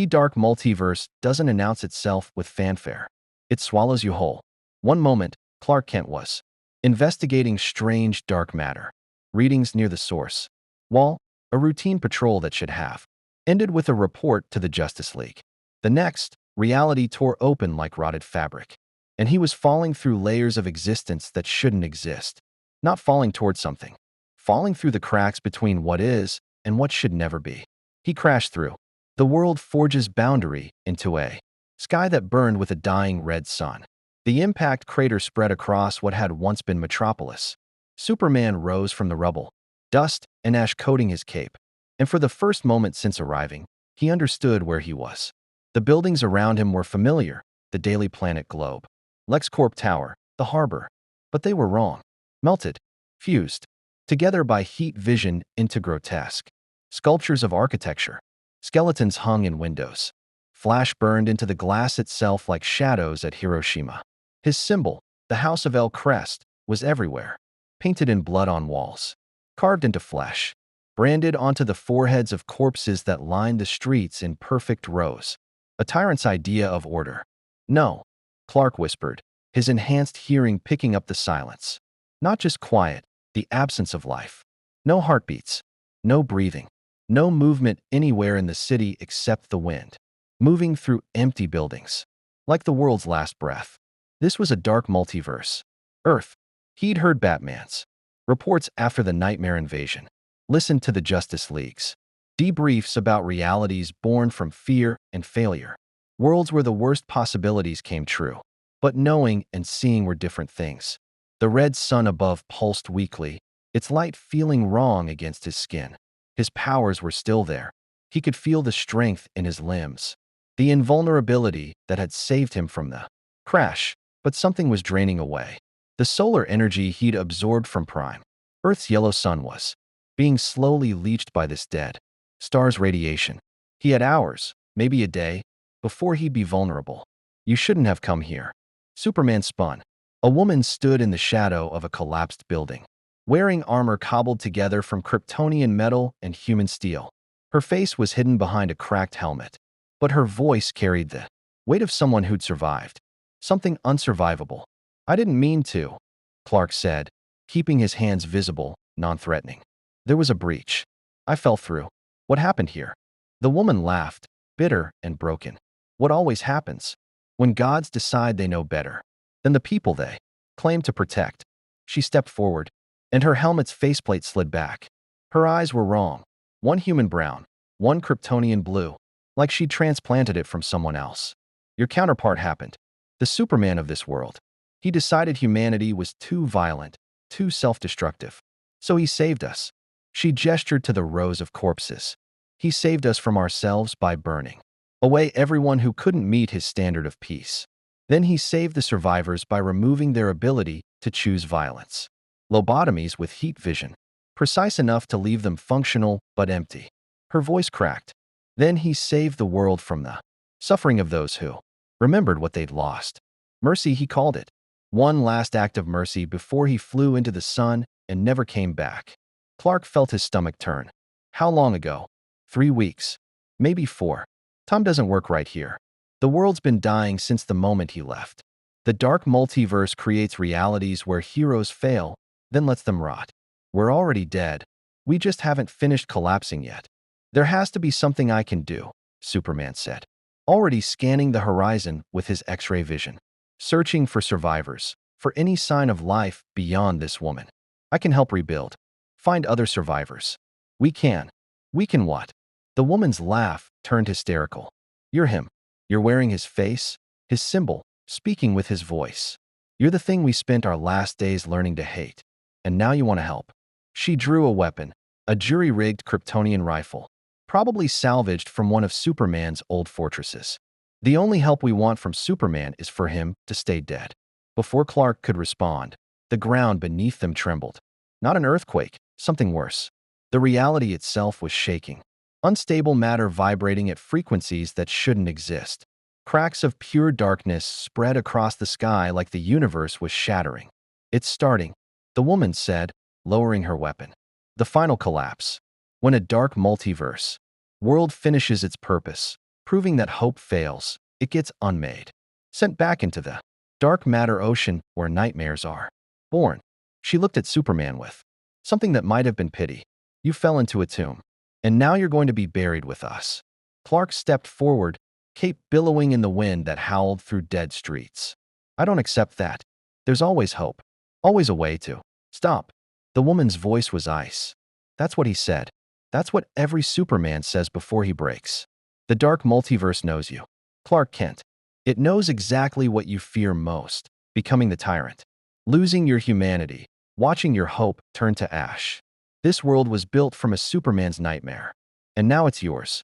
Dark Multiverse doesn't announce itself with fanfare. It swallows you whole. One moment, Clark Kent was investigating strange dark matter. Readings near the source. Wall, a routine patrol that should have ended with a report to the Justice League. The next, reality tore open like rotted fabric. And he was falling through layers of existence that shouldn't exist. Not falling toward something. Falling through the cracks between what is and what should never be. He crashed through. The world forges boundary into a sky that burned with a dying red sun. The impact crater spread across what had once been Metropolis. Superman rose from the rubble, dust and ash coating his cape. And for the first moment since arriving, he understood where he was. The buildings around him were familiar, the Daily Planet globe, LexCorp Tower, the harbor. But they were wrong. Melted, fused, together by heat vision into grotesque sculptures of architecture. Skeletons hung in windows. Flash burned into the glass itself like shadows at Hiroshima. His symbol, the House of El Crest, was everywhere, painted in blood on walls, carved into flesh, branded onto the foreheads of corpses that lined the streets in perfect rows. A tyrant's idea of order. No, Clark whispered, his enhanced hearing picking up the silence. Not just quiet, the absence of life. No heartbeats, no breathing, no movement anywhere in the city except the wind, moving through empty buildings, like the world's last breath. This was a dark multiverse. Earth. He'd heard Batman's reports after the Nightmare invasion, listened to the Justice League's debriefs about realities born from fear and failure. Worlds where the worst possibilities came true. But knowing and seeing were different things. The red sun above pulsed weakly, its light feeling wrong against his skin. His powers were still there. He could feel the strength in his limbs, the invulnerability that had saved him from the crash, but something was draining away. The solar energy he'd absorbed from Prime. Earth's yellow sun was being slowly leached by this dead star's radiation. He had hours, maybe a day, before he'd be vulnerable. You shouldn't have come here. Superman spun. A woman stood in the shadow of a collapsed building, wearing armor cobbled together from Kryptonian metal and human steel. Her face was hidden behind a cracked helmet, but her voice carried the weight of someone who'd survived. Something unsurvivable. I didn't mean to, Clark said, keeping his hands visible, non-threatening. There was a breach. I fell through. What happened here? The woman laughed, bitter and broken. What always happens when gods decide they know better than the people they claim to protect. She stepped forward, and her helmet's faceplate slid back. Her eyes were wrong. One human brown, one Kryptonian blue, like she'd transplanted it from someone else. Your counterpart happened. The Superman of this world. He decided humanity was too violent, too self-destructive. So he saved us. She gestured to the rows of corpses. He saved us from ourselves by burning away everyone who couldn't meet his standard of peace. Then he saved the survivors by removing their ability to choose violence. Lobotomies with heat vision, precise enough to leave them functional but empty. Her voice cracked. Then he saved the world from the suffering of those who remembered what they'd lost. Mercy, he called it. One last act of mercy before he flew into the sun and never came back. Clark felt his stomach turn. How long ago? 3 weeks. Maybe 4. Time doesn't work right here. The world's been dying since the moment he left. The dark multiverse creates realities where heroes fail, then lets them rot. We're already dead. We just haven't finished collapsing yet. There has to be something I can do, Superman said, already scanning the horizon with his X-ray vision, searching for survivors, for any sign of life beyond this woman. I can help rebuild. Find other survivors. We can. We can what? The woman's laugh turned hysterical. You're him. You're wearing his face, his symbol, speaking with his voice. You're the thing we spent our last days learning to hate. And now you want to help. She drew a weapon, a jury-rigged Kryptonian rifle, probably salvaged from one of Superman's old fortresses. The only help we want from Superman is for him to stay dead. Before Clark could respond, the ground beneath them trembled. Not an earthquake, something worse. The reality itself was shaking. Unstable matter vibrating at frequencies that shouldn't exist. Cracks of pure darkness spread across the sky like the universe was shattering. It's starting, the woman said, lowering her weapon. The final collapse. When a dark multiverse world finishes its purpose, proving that hope fails, it gets unmade. Sent back into the dark matter ocean where nightmares are born. She looked at Superman with something that might have been pity. You fell into a tomb, and now you're going to be buried with us. Clark stepped forward, cape billowing in the wind that howled through dead streets. I don't accept that. There's always hope. Always a way to stop. The woman's voice was ice. That's what he said. That's what every Superman says before he breaks. The dark multiverse knows you. Clark Kent. It knows exactly what you fear most, becoming the tyrant. Losing your humanity, watching your hope turn to ash. This world was built from a Superman's nightmare, and now it's yours.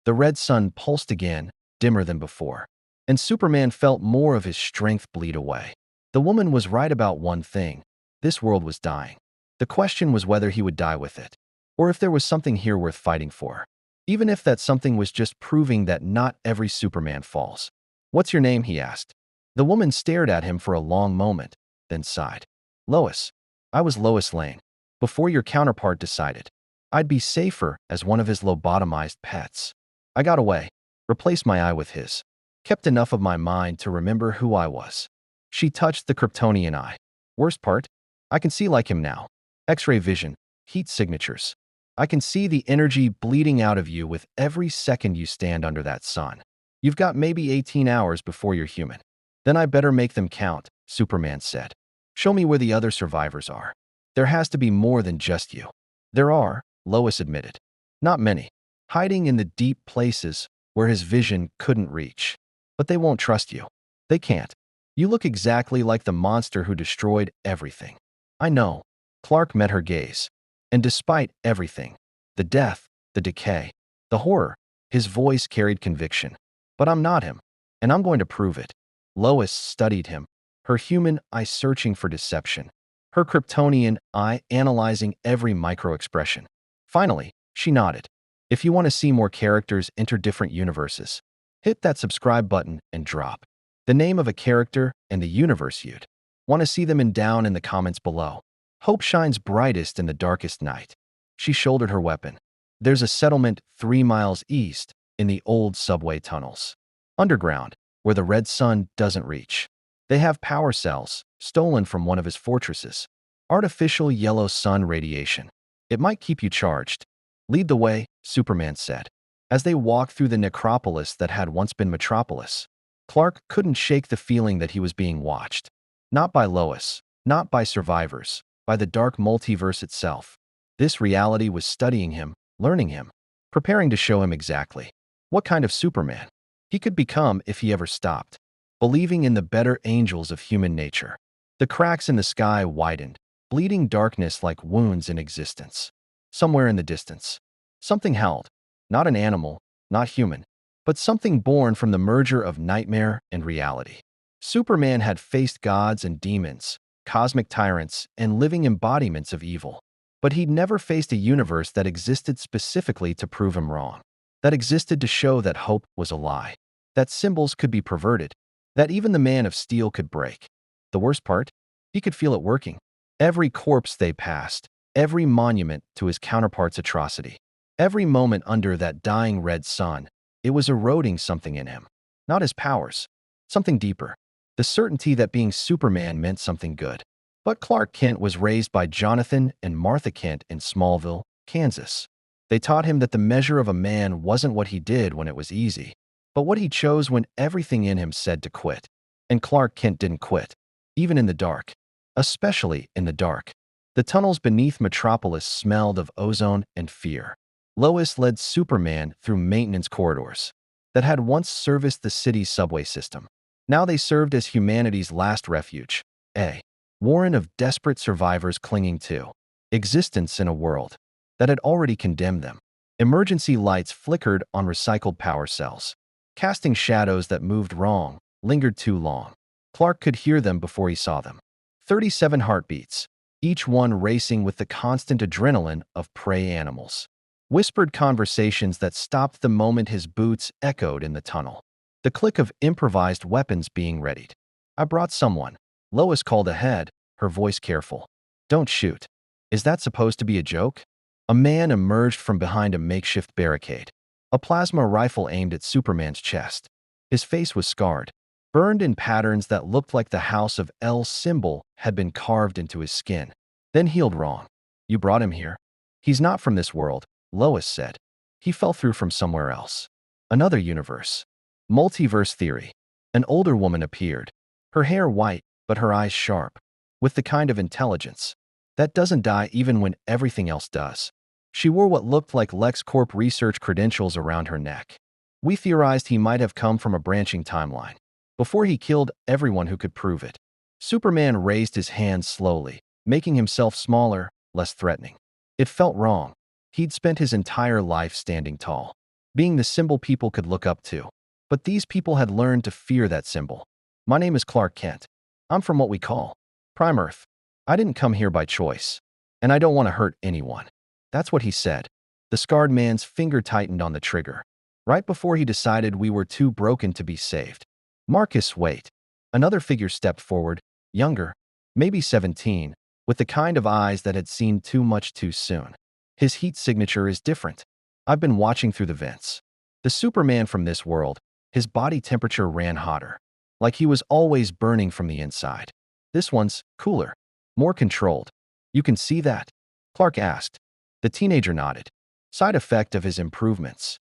The red sun pulsed again, dimmer than before, and Superman felt more of his strength bleed away. The woman was right about one thing. This world was dying. The question was whether he would die with it, or if there was something here worth fighting for. Even if that something was just proving that not every Superman falls. What's your name? He asked. The woman stared at him for a long moment, then sighed. Lois. I was Lois Lane. Before your counterpart decided. I'd be safer as one of his lobotomized pets. I got away, replaced my eye with his. Kept enough of my mind to remember who I was. She touched the Kryptonian eye. Worst part? I can see like him now. X-ray vision, heat signatures. I can see the energy bleeding out of you with every second you stand under that sun. You've got maybe 18 hours before you're human. Then I better make them count, Superman said. Show me where the other survivors are. There has to be more than just you. There are, Lois admitted. Not many. Hiding in the deep places where his vision couldn't reach. But they won't trust you. They can't. You look exactly like the monster who destroyed everything. I know. Clark met her gaze. And despite everything, the death, the decay, the horror, his voice carried conviction. But I'm not him, and I'm going to prove it. Lois studied him, her human eye searching for deception, her Kryptonian eye analyzing every micro-expression. Finally, she nodded. If you want to see more characters enter different universes, hit that subscribe button and drop the name of a character and the universe you'd want to see them in down in the comments below. Hope shines brightest in the darkest night. She shouldered her weapon. There's a settlement 3 miles east in the old subway tunnels. Underground, where the red sun doesn't reach. They have power cells, stolen from one of his fortresses. Artificial yellow sun radiation. It might keep you charged. Lead the way, Superman said. As they walked through the necropolis that had once been Metropolis, Clark couldn't shake the feeling that he was being watched. Not by Lois, not by survivors, by the dark multiverse itself. This reality was studying him, learning him, preparing to show him exactly what kind of Superman he could become if he ever stopped, believing in the better angels of human nature. The cracks in the sky widened, bleeding darkness like wounds in existence. Somewhere in the distance, something howled. Not an animal, not human, but something born from the merger of nightmare and reality. Superman had faced gods and demons, cosmic tyrants, and living embodiments of evil. But he'd never faced a universe that existed specifically to prove him wrong. That existed to show that hope was a lie. That symbols could be perverted. That even the Man of Steel could break. The worst part? He could feel it working. Every corpse they passed, every monument to his counterpart's atrocity, every moment under that dying red sun, it was eroding something in him. Not his powers. Something deeper. The certainty that being Superman meant something good. But Clark Kent was raised by Jonathan and Martha Kent in Smallville, Kansas. They taught him that the measure of a man wasn't what he did when it was easy, but what he chose when everything in him said to quit. And Clark Kent didn't quit, even in the dark. Especially in the dark. The tunnels beneath Metropolis smelled of ozone and fear. Lois led Superman through maintenance corridors that had once serviced the city's subway system. Now they served as humanity's last refuge, a warren of desperate survivors clinging to existence in a world that had already condemned them. Emergency lights flickered on recycled power cells, casting shadows that moved wrong, lingered too long. Clark could hear them before he saw them. 37 heartbeats, each one racing with the constant adrenaline of prey animals. Whispered conversations that stopped the moment his boots echoed in the tunnel. The click of improvised weapons being readied. I brought someone. Lois called ahead, her voice careful. Don't shoot. Is that supposed to be a joke? A man emerged from behind a makeshift barricade. A plasma rifle aimed at Superman's chest. His face was scarred, burned in patterns that looked like the House of L symbol had been carved into his skin, then healed wrong. You brought him here? He's not from this world, Lois said. He fell through from somewhere else. Another universe. Multiverse theory. An older woman appeared, her hair white, but her eyes sharp, with the kind of intelligence that doesn't die even when everything else does. She wore what looked like LexCorp research credentials around her neck. We theorized he might have come from a branching timeline, before he killed everyone who could prove it. Superman raised his hands slowly, making himself smaller, less threatening. It felt wrong. He'd spent his entire life standing tall, being the symbol people could look up to. But these people had learned to fear that symbol. My name is Clark Kent. I'm from what we call Prime Earth. I didn't come here by choice, and I don't want to hurt anyone. That's what he said. The scarred man's finger tightened on the trigger, right before he decided we were too broken to be saved. Marcus, wait. Another figure stepped forward, younger, maybe 17, with the kind of eyes that had seen too much too soon. His heat signature is different. I've been watching through the vents. The Superman from this world, his body temperature ran hotter, like he was always burning from the inside. This one's cooler, more controlled. You can see that? Clark asked. The teenager nodded. Side effect of his improvements.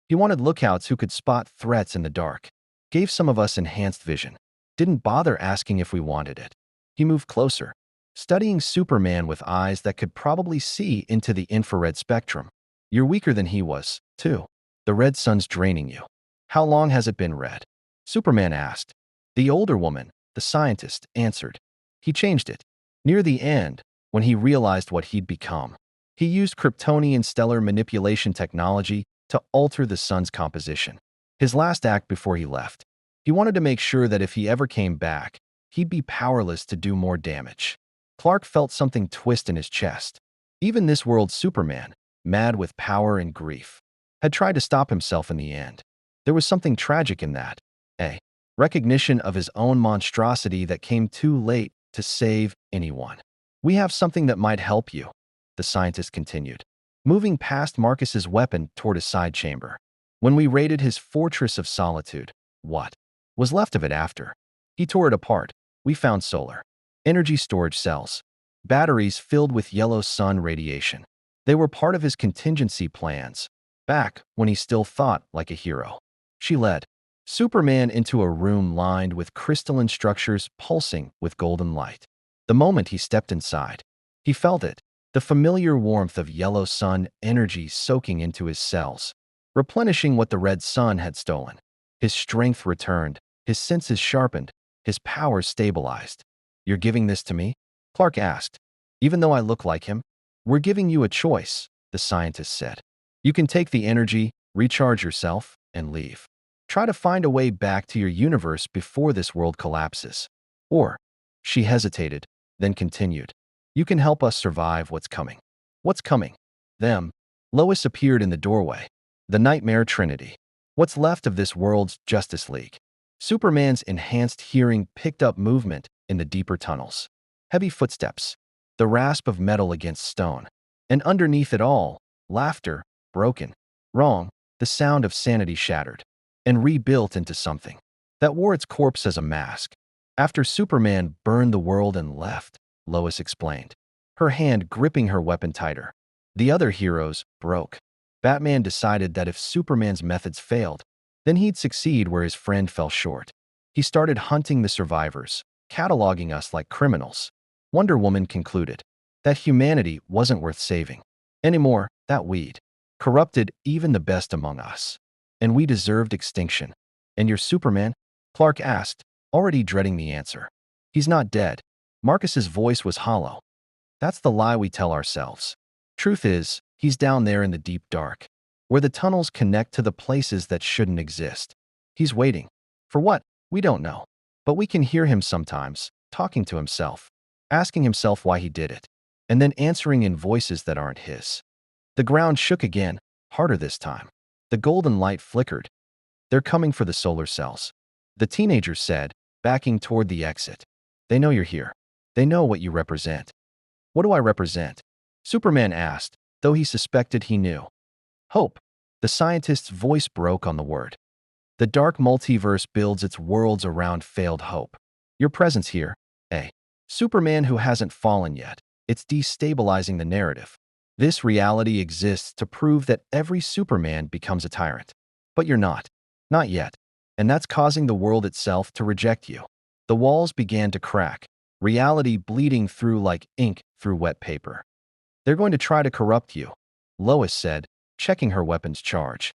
He wanted lookouts who could spot threats in the dark. Gave some of us enhanced vision. Didn't bother asking if we wanted it. He moved closer, studying Superman with eyes that could probably see into the infrared spectrum. You're weaker than he was, too. The red sun's draining you. How long has it been red? Superman asked. The older woman, the scientist, answered. He changed it. Near the end, when he realized what he'd become. He used Kryptonian stellar manipulation technology to alter the sun's composition. His last act before he left. He wanted to make sure that if he ever came back, he'd be powerless to do more damage. Clark felt something twist in his chest. Even this world's Superman, mad with power and grief, had tried to stop himself in the end. There was something tragic in that. A recognition of his own monstrosity that came too late to save anyone. We have something that might help you, the scientist continued, moving past Marcus's weapon toward a side chamber. When we raided his fortress of solitude, what was left of it after? He tore it apart. We found solar energy storage cells, batteries filled with yellow sun radiation. They were part of his contingency plans, back when he still thought like a hero. She led Superman into a room lined with crystalline structures pulsing with golden light. The moment he stepped inside, he felt it, the familiar warmth of yellow sun energy soaking into his cells, replenishing what the red sun had stolen. His strength returned, his senses sharpened, his powers stabilized. You're giving this to me? Clark asked. Even though I look like him? We're giving you a choice, the scientist said. You can take the energy, recharge yourself, and leave. Try to find a way back to your universe before this world collapses. Or, she hesitated, then continued. You can help us survive what's coming. What's coming? Them. Lois appeared in the doorway. The Nightmare Trinity. What's left of this world's Justice League. Superman's enhanced hearing picked up movement in the deeper tunnels. Heavy footsteps. The rasp of metal against stone. And underneath it all, laughter, broken, wrong, the sound of sanity shattered, and rebuilt into something that wore its corpse as a mask. After Superman burned the world and left, Lois explained, her hand gripping her weapon tighter. The other heroes broke. Batman decided that if Superman's methods failed, then he'd succeed where his friend fell short. He started hunting the survivors, cataloging us like criminals. Wonder Woman concluded that humanity wasn't worth saving anymore, that we'd corrupted even the best among us, and we deserved extinction. And your Superman? Clark asked, already dreading the answer. He's not dead. Marcus's voice was hollow. That's the lie we tell ourselves. Truth is, he's down there in the deep dark, where the tunnels connect to the places that shouldn't exist. He's waiting. For what? We don't know. But we can hear him sometimes, talking to himself, asking himself why he did it, and then answering in voices that aren't his. The ground shook again, harder this time. The golden light flickered. They're coming for the solar cells, the teenager said, backing toward the exit. They know you're here. They know what you represent. What do I represent? Superman asked, though he suspected he knew. Hope. The scientist's voice broke on the word. The dark multiverse builds its worlds around failed hope. Your presence here, a Superman who hasn't fallen yet. It's destabilizing the narrative. This reality exists to prove that every Superman becomes a tyrant. But you're not. Not yet. And that's causing the world itself to reject you. The walls began to crack, reality bleeding through like ink through wet paper. They're going to try to corrupt you, Lois said, checking her weapon's charge.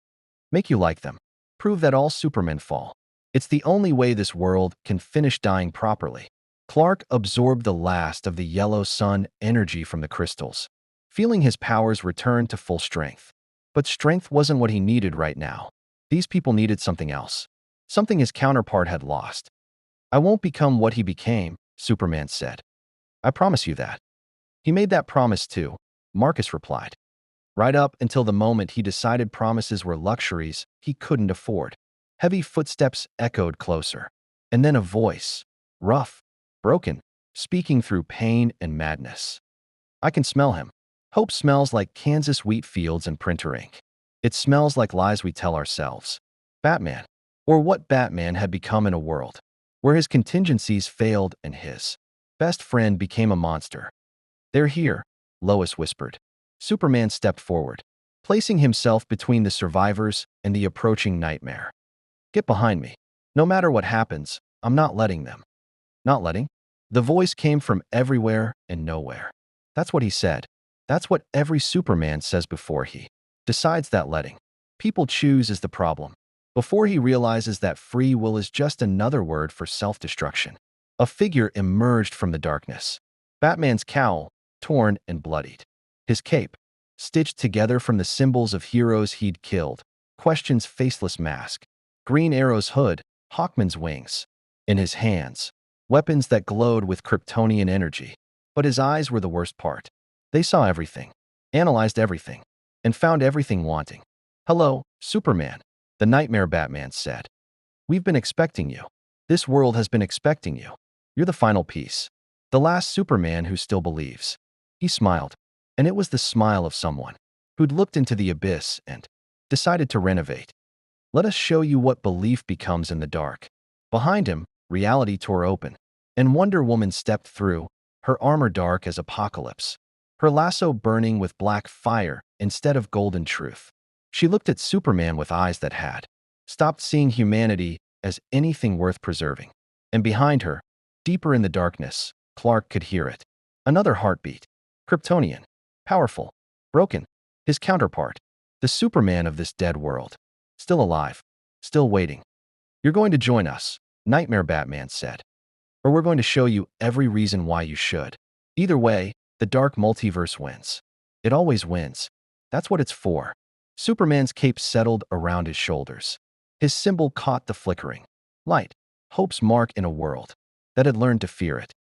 Make you like them. Prove that all Supermen fall. It's the only way this world can finish dying properly. Clark absorbed the last of the yellow sun energy from the crystals, feeling his powers return to full strength. But strength wasn't what he needed right now. These people needed something else. Something his counterpart had lost. I won't become what he became, Superman said. I promise you that. He made that promise too, Marcus replied. Right up until the moment he decided promises were luxuries he couldn't afford. Heavy footsteps echoed closer. And then a voice, rough, broken, speaking through pain and madness. I can smell him. Hope smells like Kansas wheat fields and printer ink. It smells like lies we tell ourselves. Batman. Or what Batman had become in a world where his contingencies failed and his best friend became a monster. They're here, Lois whispered. Superman stepped forward, placing himself between the survivors and the approaching nightmare. Get behind me. No matter what happens, I'm not letting them. Not letting? The voice came from everywhere and nowhere. That's what he said. That's what every Superman says before he decides that letting people choose is the problem. Before he realizes that free will is just another word for self-destruction. A figure emerged from the darkness. Batman's cowl, torn and bloodied. His cape, stitched together from the symbols of heroes he'd killed, questions faceless mask. Green Arrow's hood, Hawkman's wings. In his hands, weapons that glowed with Kryptonian energy. But his eyes were the worst part. They saw everything, analyzed everything, and found everything wanting. Hello, Superman, the Nightmare Batman said. We've been expecting you. This world has been expecting you. You're the final piece. The last Superman who still believes. He smiled, and it was the smile of someone who'd looked into the abyss and decided to renovate. Let us show you what belief becomes in the dark. Behind him, reality tore open, and Wonder Woman stepped through, her armor dark as apocalypse, her lasso burning with black fire instead of golden truth. She looked at Superman with eyes that had stopped seeing humanity as anything worth preserving. And behind her, deeper in the darkness, Clark could hear it. Another heartbeat. Kryptonian. Powerful. Broken. His counterpart. The Superman of this dead world. Still alive. Still waiting. You're going to join us, Nightmare Batman said. Or we're going to show you every reason why you should. Either way, the dark multiverse wins. It always wins. That's what it's for. Superman's cape settled around his shoulders. His symbol caught the flickering light, hope's mark in a world that had learned to fear it.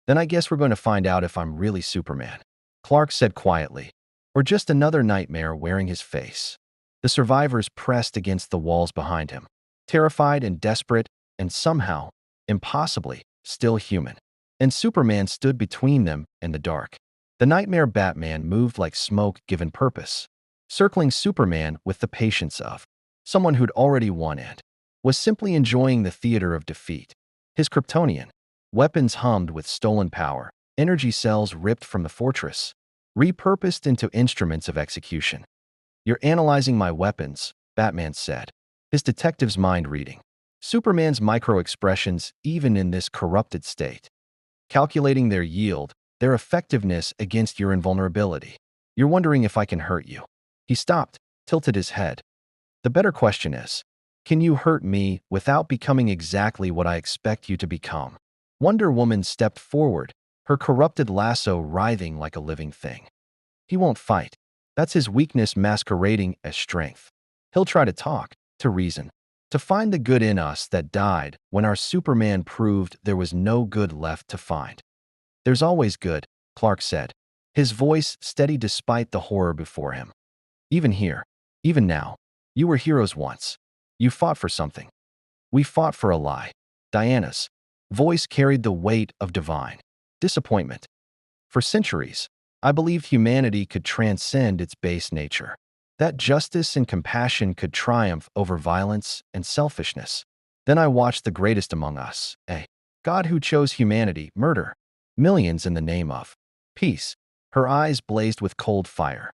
Then I guess we're going to find out if I'm really Superman, Clark said quietly, or just another nightmare wearing his face. The survivors pressed against the walls behind him, terrified and desperate, and somehow, impossibly, still human. And Superman stood between them and the dark. The Nightmare Batman moved like smoke given purpose, circling Superman with the patience of someone who'd already won and was simply enjoying the theater of defeat. His Kryptonian weapons hummed with stolen power, energy cells ripped from the fortress, repurposed into instruments of execution. You're analyzing my weapons, Batman said, his detective's mind reading Superman's micro-expressions even in this corrupted state, calculating their yield, their effectiveness against your invulnerability. You're wondering if I can hurt you. He stopped, tilted his head. The better question is, can you hurt me without becoming exactly what I expect you to become? Wonder Woman stepped forward, her corrupted lasso writhing like a living thing. He won't fight. That's his weakness masquerading as strength. He'll try to talk, to reason, to find the good in us that died when our Superman proved there was no good left to find. There's always good, Clark said, his voice steady despite the horror before him. Even here, even now, you were heroes once. You fought for something. We fought for a lie. Diana's voice carried the weight of divine disappointment. For centuries, I believed humanity could transcend its base nature. that justice and compassion could triumph over violence and selfishness. Then I watched the greatest among us, a God who chose humanity, murder millions in the name of peace. Her eyes blazed with cold fire.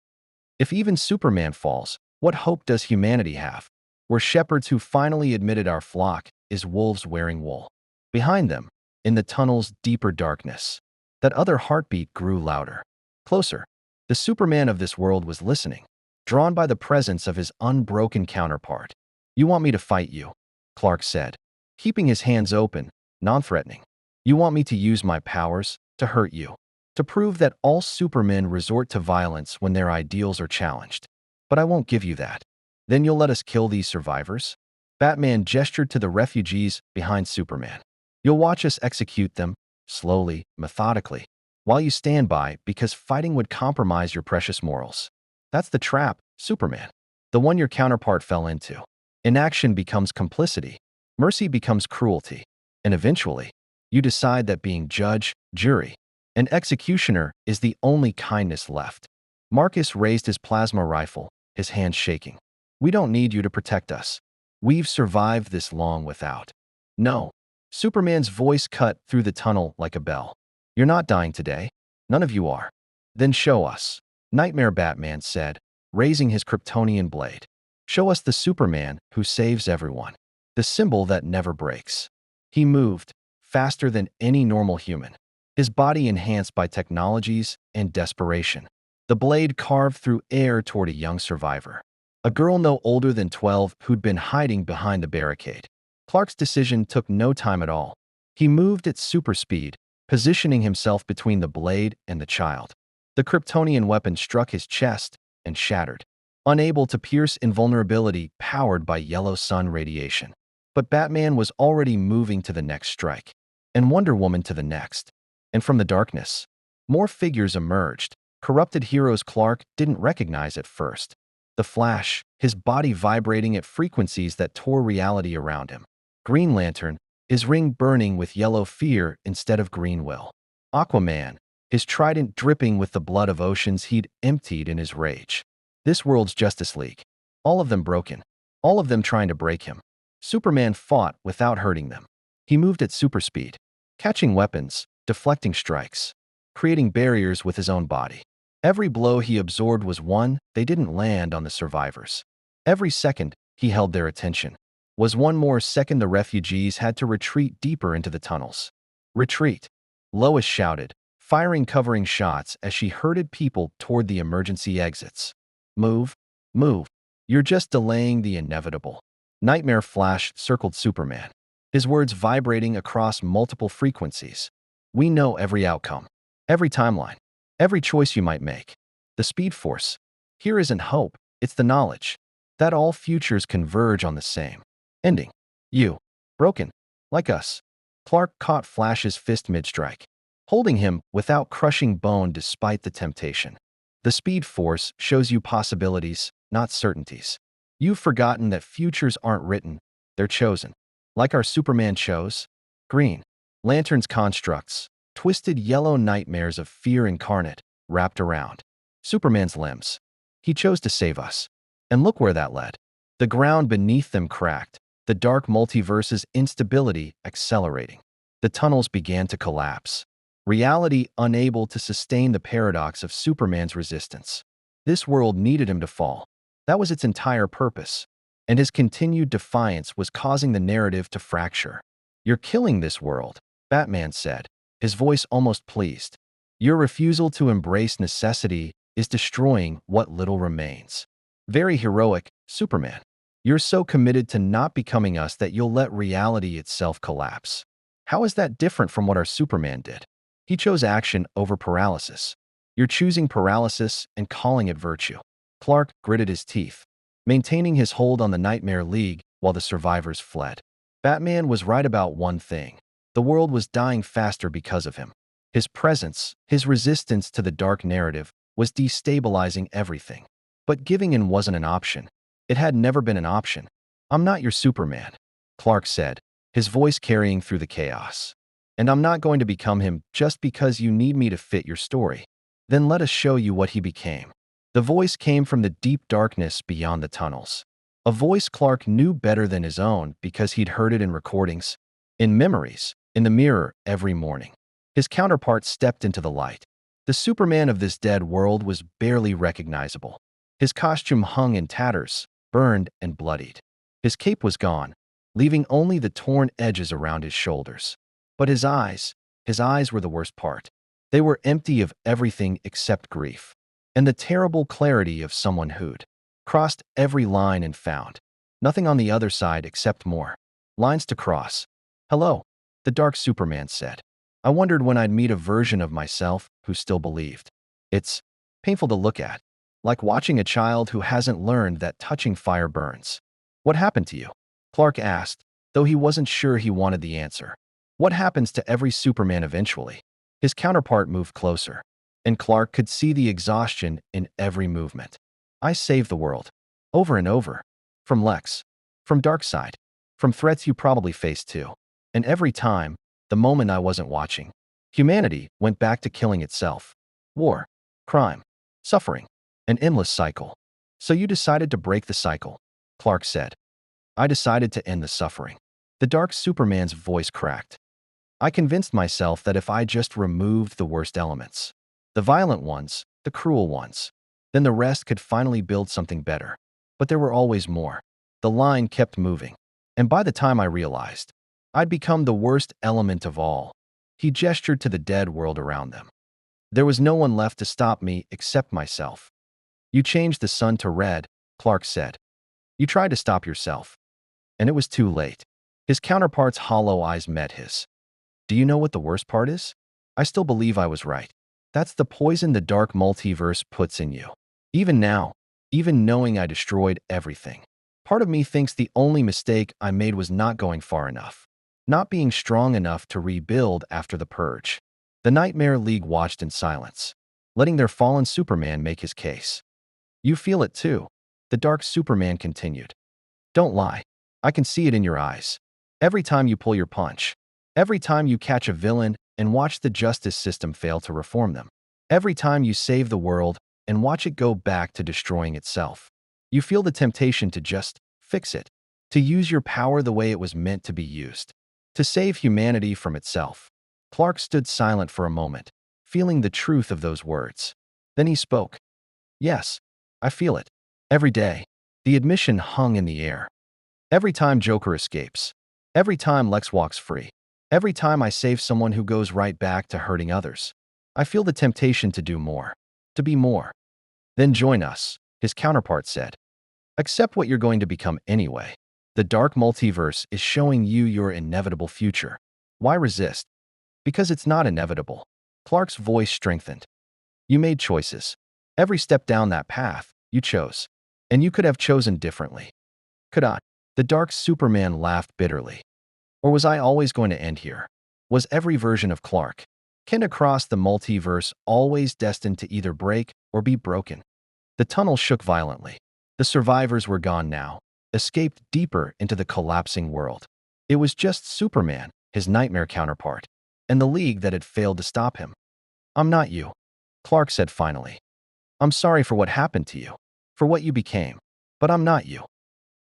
If even Superman falls, what hope does humanity have? We're shepherds who finally admitted our flock is wolves wearing wool. Behind them, in the tunnel's deeper darkness, that other heartbeat grew louder. Closer. The Superman of this world was listening, drawn by the presence of his unbroken counterpart. You want me to fight you? Clark said, keeping his hands open, non-threatening. You want me to use my powers to hurt you, to prove that all supermen resort to violence when their ideals are challenged. But I won't give you that. Then you'll let us kill these survivors? Batman gestured to the refugees behind Superman. You'll watch us execute them, slowly, methodically, while you stand by because fighting would compromise your precious morals. That's the trap, Superman. The one your counterpart fell into. Inaction becomes complicity. Mercy becomes cruelty. And eventually, you decide that being judge, jury, and executioner is the only kindness left. Marcus raised his plasma rifle, his hands shaking. We don't need you to protect us. We've survived this long without. No. Superman's voice cut through the tunnel like a bell. You're not dying today. None of you are. Then show us. Nightmare Batman said, raising his Kryptonian blade. Show us the Superman who saves everyone. The symbol that never breaks. He moved, faster than any normal human, his body enhanced by technologies and desperation. The blade carved through air toward a young survivor, a girl no older than 12 who'd been hiding behind the barricade. Clark's decision took no time at all. He moved at super speed, positioning himself between the blade and the child. The Kryptonian weapon struck his chest and shattered, unable to pierce invulnerability powered by yellow sun radiation. But Batman was already moving to the next strike, and Wonder Woman to the next. And from the darkness, more figures emerged, corrupted heroes Clark didn't recognize at first. The Flash, his body vibrating at frequencies that tore reality around him. Green Lantern, his ring burning with yellow fear instead of green will. Aquaman, his trident dripping with the blood of oceans he'd emptied in his rage. This world's Justice League. All of them broken. All of them trying to break him. Superman fought without hurting them. He moved at super speed, catching weapons, deflecting strikes, creating barriers with his own body. Every blow he absorbed was one they didn't land on the survivors. Every second he held their attention was one more second the refugees had to retreat deeper into the tunnels. Retreat, Lois shouted, firing covering shots as she herded people toward the emergency exits. Move, move. You're just delaying the inevitable. Nightmare Flash circled Superman, his words vibrating across multiple frequencies. We know every outcome, every timeline, every choice you might make. The Speed Force. Here isn't hope, it's the knowledge that all futures converge on the same ending. You. Broken. Like us. Clark caught Flash's fist mid-strike, holding him without crushing bone despite the temptation. The Speed Force shows you possibilities, not certainties. You've forgotten that futures aren't written, they're chosen. Like our Superman chose. Green Lantern's constructs, twisted yellow nightmares of fear incarnate, wrapped around Superman's limbs. He chose to save us. And look where that led. The ground beneath them cracked, the dark multiverse's instability accelerating. The tunnels began to collapse. Reality unable to sustain the paradox of Superman's resistance. This world needed him to fall. That was its entire purpose. And his continued defiance was causing the narrative to fracture. You're killing this world, Batman said, his voice almost pleased. Your refusal to embrace necessity is destroying what little remains. Very heroic, Superman. You're so committed to not becoming us that you'll let reality itself collapse. How is that different from what our Superman did? He chose action over paralysis. You're choosing paralysis and calling it virtue. Clark gritted his teeth, maintaining his hold on the Nightmare League while the survivors fled. Batman was right about one thing. The world was dying faster because of him. His presence, his resistance to the dark narrative, was destabilizing everything. But giving in wasn't an option. It had never been an option. I'm not your Superman, Clark said, his voice carrying through the chaos. And I'm not going to become him just because you need me to fit your story. Then let us show you what he became. The voice came from the deep darkness beyond the tunnels. A voice Clark knew better than his own because he'd heard it in recordings, in memories, in the mirror every morning. His counterpart stepped into the light. The Superman of this dead world was barely recognizable. His costume hung in tatters, burned and bloodied. His cape was gone, leaving only the torn edges around his shoulders. But his eyes were the worst part. They were empty of everything except grief, and the terrible clarity of someone who'd crossed every line and found nothing on the other side except more lines to cross. "Hello," the dark Superman said. "I wondered when I'd meet a version of myself who still believed." It's painful to look at, like watching a child who hasn't learned that touching fire burns. "What happened to you?" Clark asked, though he wasn't sure he wanted the answer. What happens to every Superman eventually? His counterpart moved closer, and Clark could see the exhaustion in every movement. "I saved the world. Over and over. From Lex. From Darkseid. From threats you probably faced too. And every time, the moment I wasn't watching, humanity went back to killing itself. War. Crime. Suffering. An endless cycle. So you decided to break the cycle," Clark said. "I decided to end the suffering." The dark Superman's voice cracked. "I convinced myself that if I just removed the worst elements, the violent ones, the cruel ones, then the rest could finally build something better. But there were always more." The line kept moving, and by the time I realized, I'd become the worst element of all. He gestured to the dead world around them. "There was no one left to stop me except myself." "You changed the sun to red," Clark said. "You tried to stop yourself. And it was too late." His counterpart's hollow eyes met his. "Do you know what the worst part is? I still believe I was right. That's the poison the dark multiverse puts in you. Even now, even knowing I destroyed everything. Part of me thinks the only mistake I made was not going far enough. Not being strong enough to rebuild after the purge." The Nightmare League watched in silence, letting their fallen Superman make his case. "You feel it too," the dark Superman continued. "Don't lie. I can see it in your eyes. Every time you pull your punch. Every time you catch a villain and watch the justice system fail to reform them. Every time you save the world and watch it go back to destroying itself. You feel the temptation to just fix it, to use your power the way it was meant to be used, to save humanity from itself." Clark stood silent for a moment, feeling the truth of those words. Then he spoke. "Yes, I feel it. Every day." The admission hung in the air. "Every time Joker escapes. Every time Lex walks free. Every time I save someone who goes right back to hurting others. I feel the temptation to do more. To be more." "Then join us," his counterpart said. "Accept what you're going to become anyway. The dark multiverse is showing you your inevitable future. Why resist? Because it's not inevitable." Clark's voice strengthened. "You made choices. Every step down that path, you chose. And you could have chosen differently." "Could I?" The dark Superman laughed bitterly. "Or was I always going to end here? Was every version of Clark Kent across the multiverse always destined to either break or be broken?" The tunnel shook violently. The survivors were gone now, escaped deeper into the collapsing world. It was just Superman, his nightmare counterpart, and the League that had failed to stop him. "I'm not you," Clark said finally. "I'm sorry for what happened to you, for what you became, but I'm not you."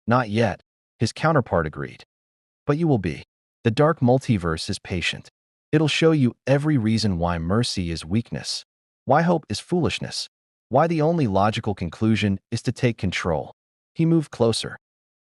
"Not yet," his counterpart agreed. "But you will be. The dark multiverse is patient. It'll show you every reason why mercy is weakness, why hope is foolishness, why the only logical conclusion is to take control." He moved closer.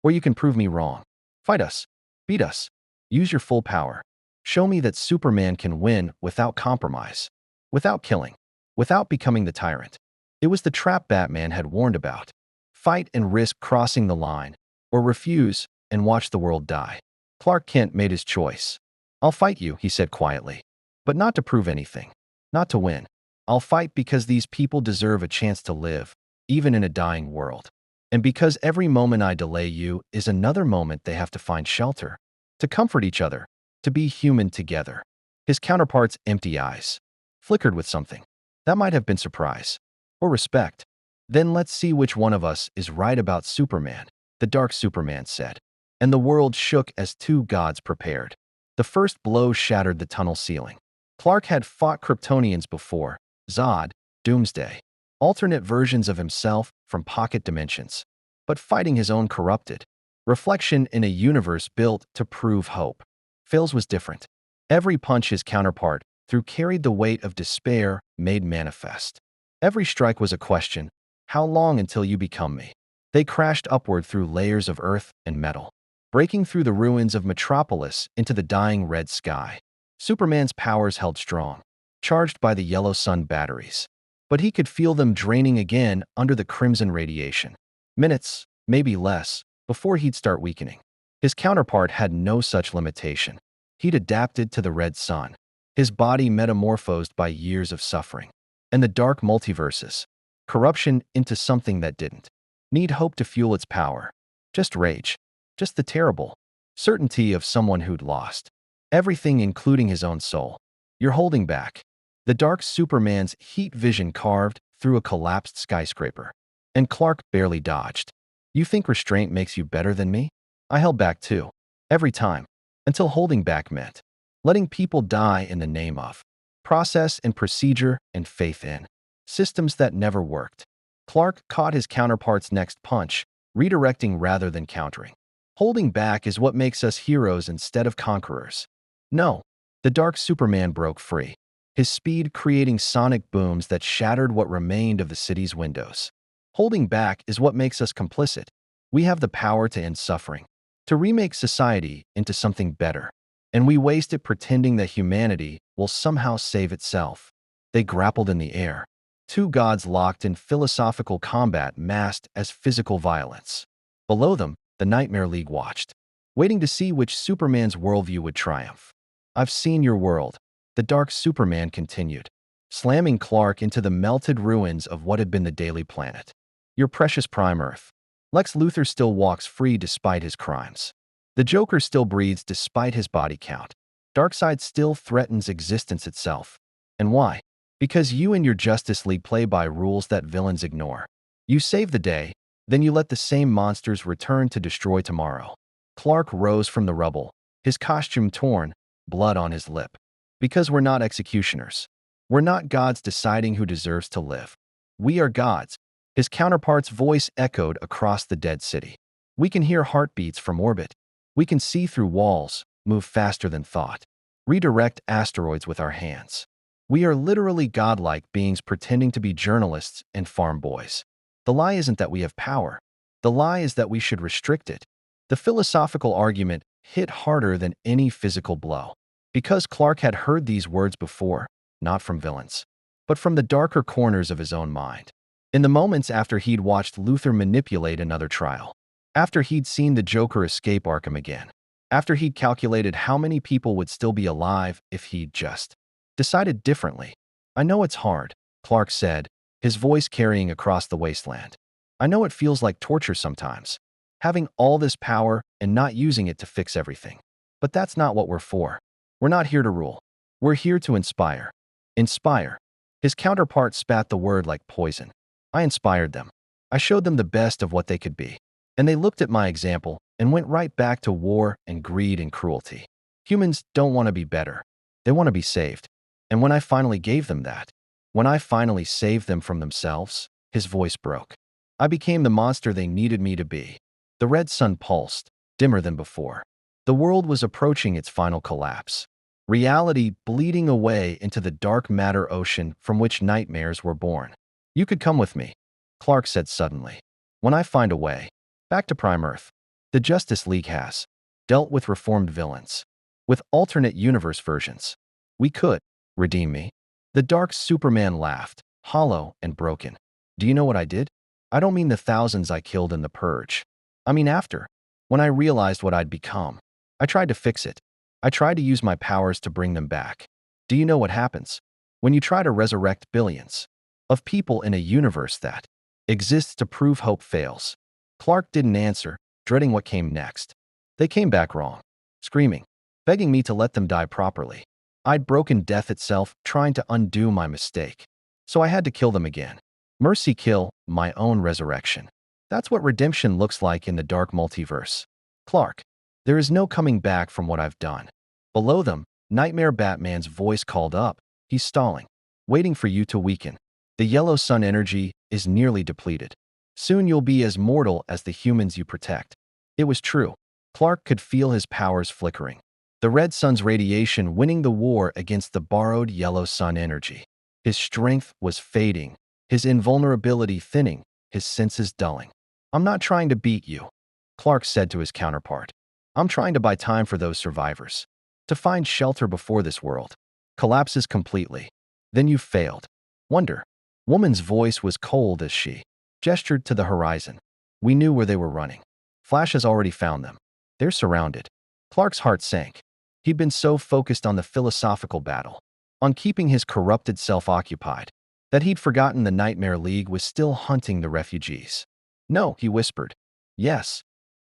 "Where you can prove me wrong. Fight us. Beat us. Use your full power. Show me that Superman can win without compromise, without killing, without becoming the tyrant." It was the trap Batman had warned about. Fight and risk crossing the line, or refuse and watch the world die. Clark Kent made his choice. "I'll fight you," he said quietly. "But not to prove anything. Not to win. I'll fight because these people deserve a chance to live, even in a dying world. And because every moment I delay you is another moment they have to find shelter, to comfort each other, to be human together." His counterpart's empty eyes flickered with something. That might have been surprise. Or respect. "Then let's see which one of us is right about Superman," the dark Superman said. And the world shook as two gods prepared. The first blow shattered the tunnel ceiling. Clark had fought Kryptonians before: Zod, Doomsday. alternate versions of himself from pocket dimensions, but fighting his own corrupted reflection in a universe built to prove hope. Phil's was different. Every punch his counterpart threw carried the weight of despair made manifest. Every strike was a question: how long until you become me? They crashed upward through layers of earth and metal, breaking through the ruins of Metropolis into the dying red sky. Superman's powers held strong, charged by the yellow sun batteries. But he could feel them draining again under the crimson radiation. Minutes, maybe less, before he'd start weakening. His counterpart had no such limitation. He'd adapted to the red sun, his body metamorphosed by years of suffering. And the dark multiverses, corruption into something that didn't need hope to fuel its power. Just rage. Just the terrible certainty of someone who'd lost everything, including his own soul. You're holding back. The dark Superman's heat vision carved through a collapsed skyscraper, and Clark barely dodged. You think restraint makes you better than me? I held back too. Every time. Until holding back meant letting people die in the name of process and procedure and faith in systems that never worked. Clark caught his counterpart's next punch, redirecting rather than countering. Holding back is what makes us heroes instead of conquerors. No, the dark Superman broke free, his speed creating sonic booms that shattered what remained of the city's windows. Holding back is what makes us complicit. We have the power to end suffering, to remake society into something better, and we waste it pretending that humanity will somehow save itself. They grappled in the air, two gods locked in philosophical combat masked as physical violence. Below them, the Nightmare League watched, waiting to see which Superman's worldview would triumph. I've seen your world, the dark Superman continued, slamming Clark into the melted ruins of what had been the Daily Planet. Your precious Prime Earth. Lex Luthor still walks free despite his crimes. The Joker still breathes despite his body count. Darkseid still threatens existence itself. And why? Because you and your Justice League play by rules that villains ignore. You save the day, then you let the same monsters return to destroy tomorrow. Clark rose from the rubble, his costume torn, blood on his lip. Because we're not executioners. We're not gods deciding who deserves to live. We are gods. His counterpart's voice echoed across the dead city. We can hear heartbeats from orbit. We can see through walls, move faster than thought, redirect asteroids with our hands. We are literally godlike beings pretending to be journalists and farm boys. The lie isn't that we have power. The lie is that we should restrict it. The philosophical argument hit harder than any physical blow. Because Clark had heard these words before, not from villains, but from the darker corners of his own mind. In the moments after he'd watched Luthor manipulate another trial, after he'd seen the Joker escape Arkham again, after he'd calculated how many people would still be alive if he'd just decided differently. I know it's hard, Clark said, his voice carrying across the wasteland. I know it feels like torture sometimes, having all this power and not using it to fix everything. But that's not what we're for. We're not here to rule. We're here to inspire. Inspire. His counterpart spat the word like poison. I inspired them. I showed them the best of what they could be. And they looked at my example and went right back to war and greed and cruelty. Humans don't want to be better. They want to be saved. And when I finally gave them that, when I finally saved them from themselves, his voice broke. I became the monster they needed me to be. The red sun pulsed, dimmer than before. The world was approaching its final collapse. Reality bleeding away into the dark matter ocean from which nightmares were born. You could come with me, Clark said suddenly. When I find a way, back to Prime Earth. The Justice League has dealt with reformed villains, with alternate universe versions. We could redeem me. The dark Superman laughed, hollow and broken. Do you know what I did? I don't mean the thousands I killed in the purge. I mean after, when I realized what I'd become. I tried to fix it. I tried to use my powers to bring them back. Do you know what happens when you try to resurrect billions of people in a universe that exists to prove hope fails? Clark didn't answer, dreading what came next. They came back wrong, screaming, begging me to let them die properly. I'd broken death itself, trying to undo my mistake. So I had to kill them again. Mercy kill, my own resurrection. That's what redemption looks like in the dark multiverse. Clark, there is no coming back from what I've done. Below them, Nightmare Batman's voice called up. He's stalling, waiting for you to weaken. The yellow sun energy is nearly depleted. Soon you'll be as mortal as the humans you protect. It was true. Clark could feel his powers flickering. The red sun's radiation winning the war against the borrowed yellow sun energy. His strength was fading, his invulnerability thinning, his senses dulling. "I'm not trying to beat you," Clark said to his counterpart. "I'm trying to buy time for those survivors. To find shelter before this world collapses completely. Then you failed." Wonder. Woman's voice was cold as she gestured to the horizon. "We knew where they were running. Flash has already found them. They're surrounded." Clark's heart sank. He'd been so focused on the philosophical battle, on keeping his corrupted self occupied, that he'd forgotten the Nightmare League was still hunting the refugees. "No," he whispered. "Yes."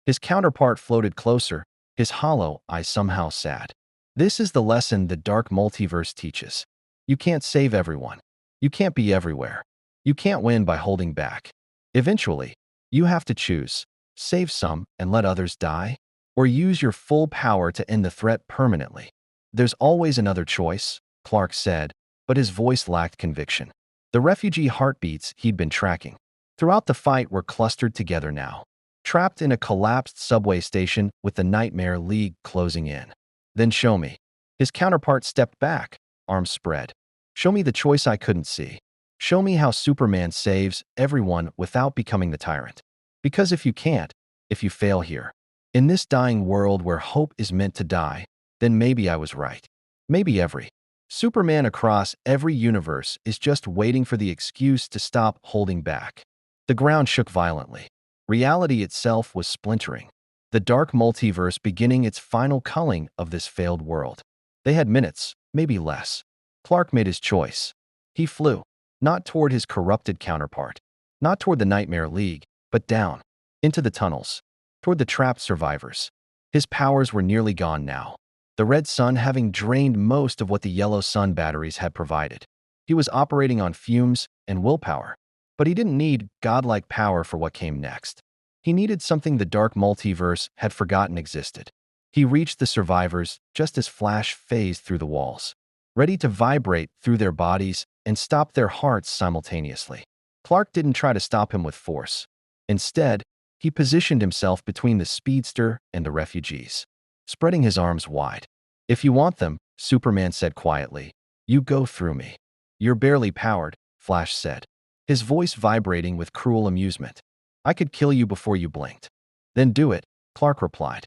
His counterpart floated closer, his hollow eyes somehow sad. "This is the lesson the dark multiverse teaches. You can't save everyone. You can't be everywhere. You can't win by holding back. Eventually, you have to choose. Save some and let others die, or use your full power to end the threat permanently." "There's always another choice," Clark said, but his voice lacked conviction. The refugee heartbeats he'd been tracking throughout the fight were clustered together now, trapped in a collapsed subway station with the Nightmare League closing in. "Then show me." His counterpart stepped back, arms spread. "Show me the choice I couldn't see. Show me how Superman saves everyone without becoming the tyrant. Because if you can't, if you fail here, in this dying world where hope is meant to die, then maybe I was right. Maybe every Superman across every universe is just waiting for the excuse to stop holding back." The ground shook violently. Reality itself was splintering. The dark multiverse beginning its final culling of this failed world. They had minutes, maybe less. Clark made his choice. He flew, not toward his corrupted counterpart, not toward the Nightmare League, but down, into the tunnels, toward the trapped survivors. His powers were nearly gone now, the red sun having drained most of what the yellow sun batteries had provided. He was operating on fumes and willpower, but he didn't need godlike power for what came next. He needed something the dark multiverse had forgotten existed. He reached the survivors just as Flash phased through the walls, ready to vibrate through their bodies and stop their hearts simultaneously. Clark didn't try to stop him with force. Instead, he positioned himself between the speedster and the refugees, spreading his arms wide. "If you want them," Superman said quietly, "you go through me." "You're barely powered," Flash said, his voice vibrating with cruel amusement. "I could kill you before you blinked." "Then do it," Clark replied.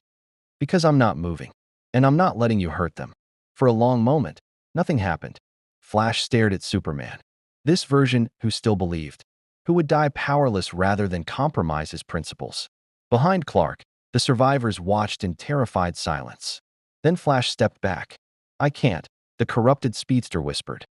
"Because I'm not moving, and I'm not letting you hurt them." For a long moment, nothing happened. Flash stared at Superman. This version who still believed, who would die powerless rather than compromise his principles. Behind Clark, the survivors watched in terrified silence. Then Flash stepped back. "I can't," the corrupted speedster whispered.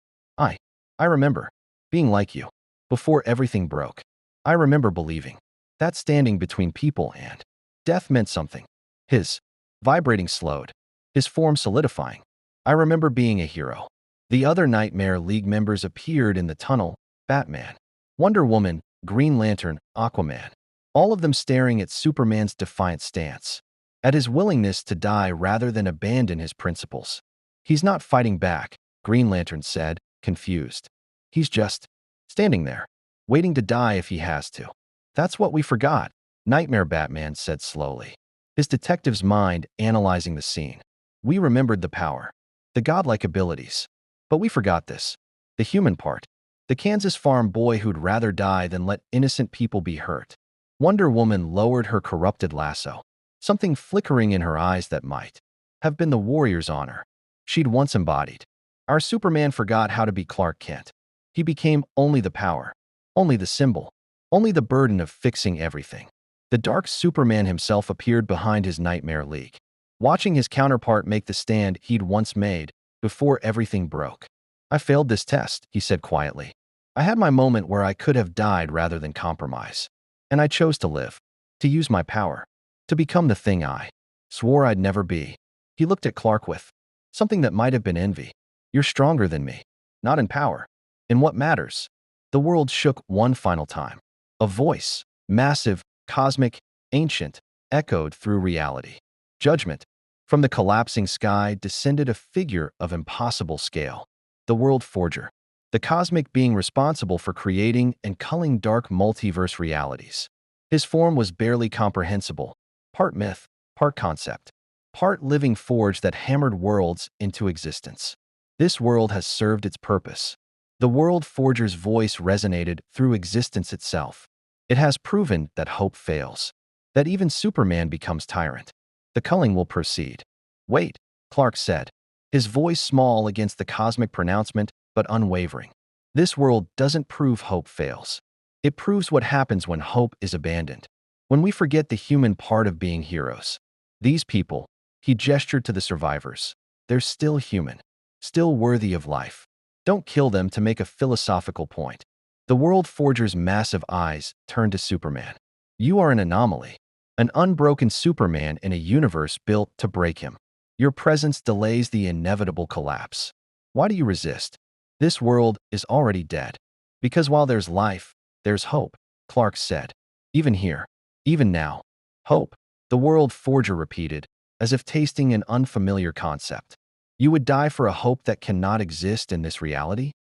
I remember being like you, before everything broke. I remember believing that standing between people and death meant something." His vibrating slowed, his form solidifying. "I remember being a hero." The other Nightmare League members appeared in the tunnel: Batman, Wonder Woman, Green Lantern, Aquaman, all of them staring at Superman's defiant stance, at his willingness to die rather than abandon his principles. "He's not fighting back," Green Lantern said, confused. "He's just standing there, waiting to die if he has to." "That's what we forgot," Nightmare Batman said slowly, his detective's mind analyzing the scene. "We remembered the power, the godlike abilities. But we forgot this, the human part, the Kansas farm boy who'd rather die than let innocent people be hurt." Wonder Woman lowered her corrupted lasso, something flickering in her eyes that might have been the warrior's honor she'd once embodied. "Our Superman forgot how to be Clark Kent. He became only the power, only the symbol, only the burden of fixing everything." The dark Superman himself appeared behind his Nightmare League, watching his counterpart make the stand he'd once made before everything broke. "I failed this test," he said quietly. "I had my moment where I could have died rather than compromise. And I chose to live, to use my power, to become the thing I swore I'd never be." He looked at Clark with something that might have been envy. "You're stronger than me, not in power, in what matters." The world shook one final time. A voice, massive, cosmic, ancient, echoed through reality. "Judgment." From the collapsing sky descended a figure of impossible scale, the World Forger. the cosmic being responsible for creating and culling dark multiverse realities. His form was barely comprehensible, part myth, part concept, part living forge that hammered worlds into existence. This world has served its purpose. The world forger's voice resonated through existence itself. It has proven that hope fails, that even Superman becomes tyrant. The culling will proceed. Wait, Clark said, his voice small against the cosmic pronouncement but unwavering. This world doesn't prove hope fails. It proves what happens when hope is abandoned, when we forget the human part of being heroes. These people, he gestured to the survivors, they're still human, still worthy of life. Don't kill them to make a philosophical point. The world forger's massive eyes turned to Superman. You are an anomaly, an unbroken Superman in a universe built to break him. Your presence delays the inevitable collapse. Why do you resist? This world is already dead. Because while there's life, there's hope, Clark said. Even here, even now. Hope, the world forger repeated, as if tasting an unfamiliar concept. You would die for a hope that cannot exist in this reality?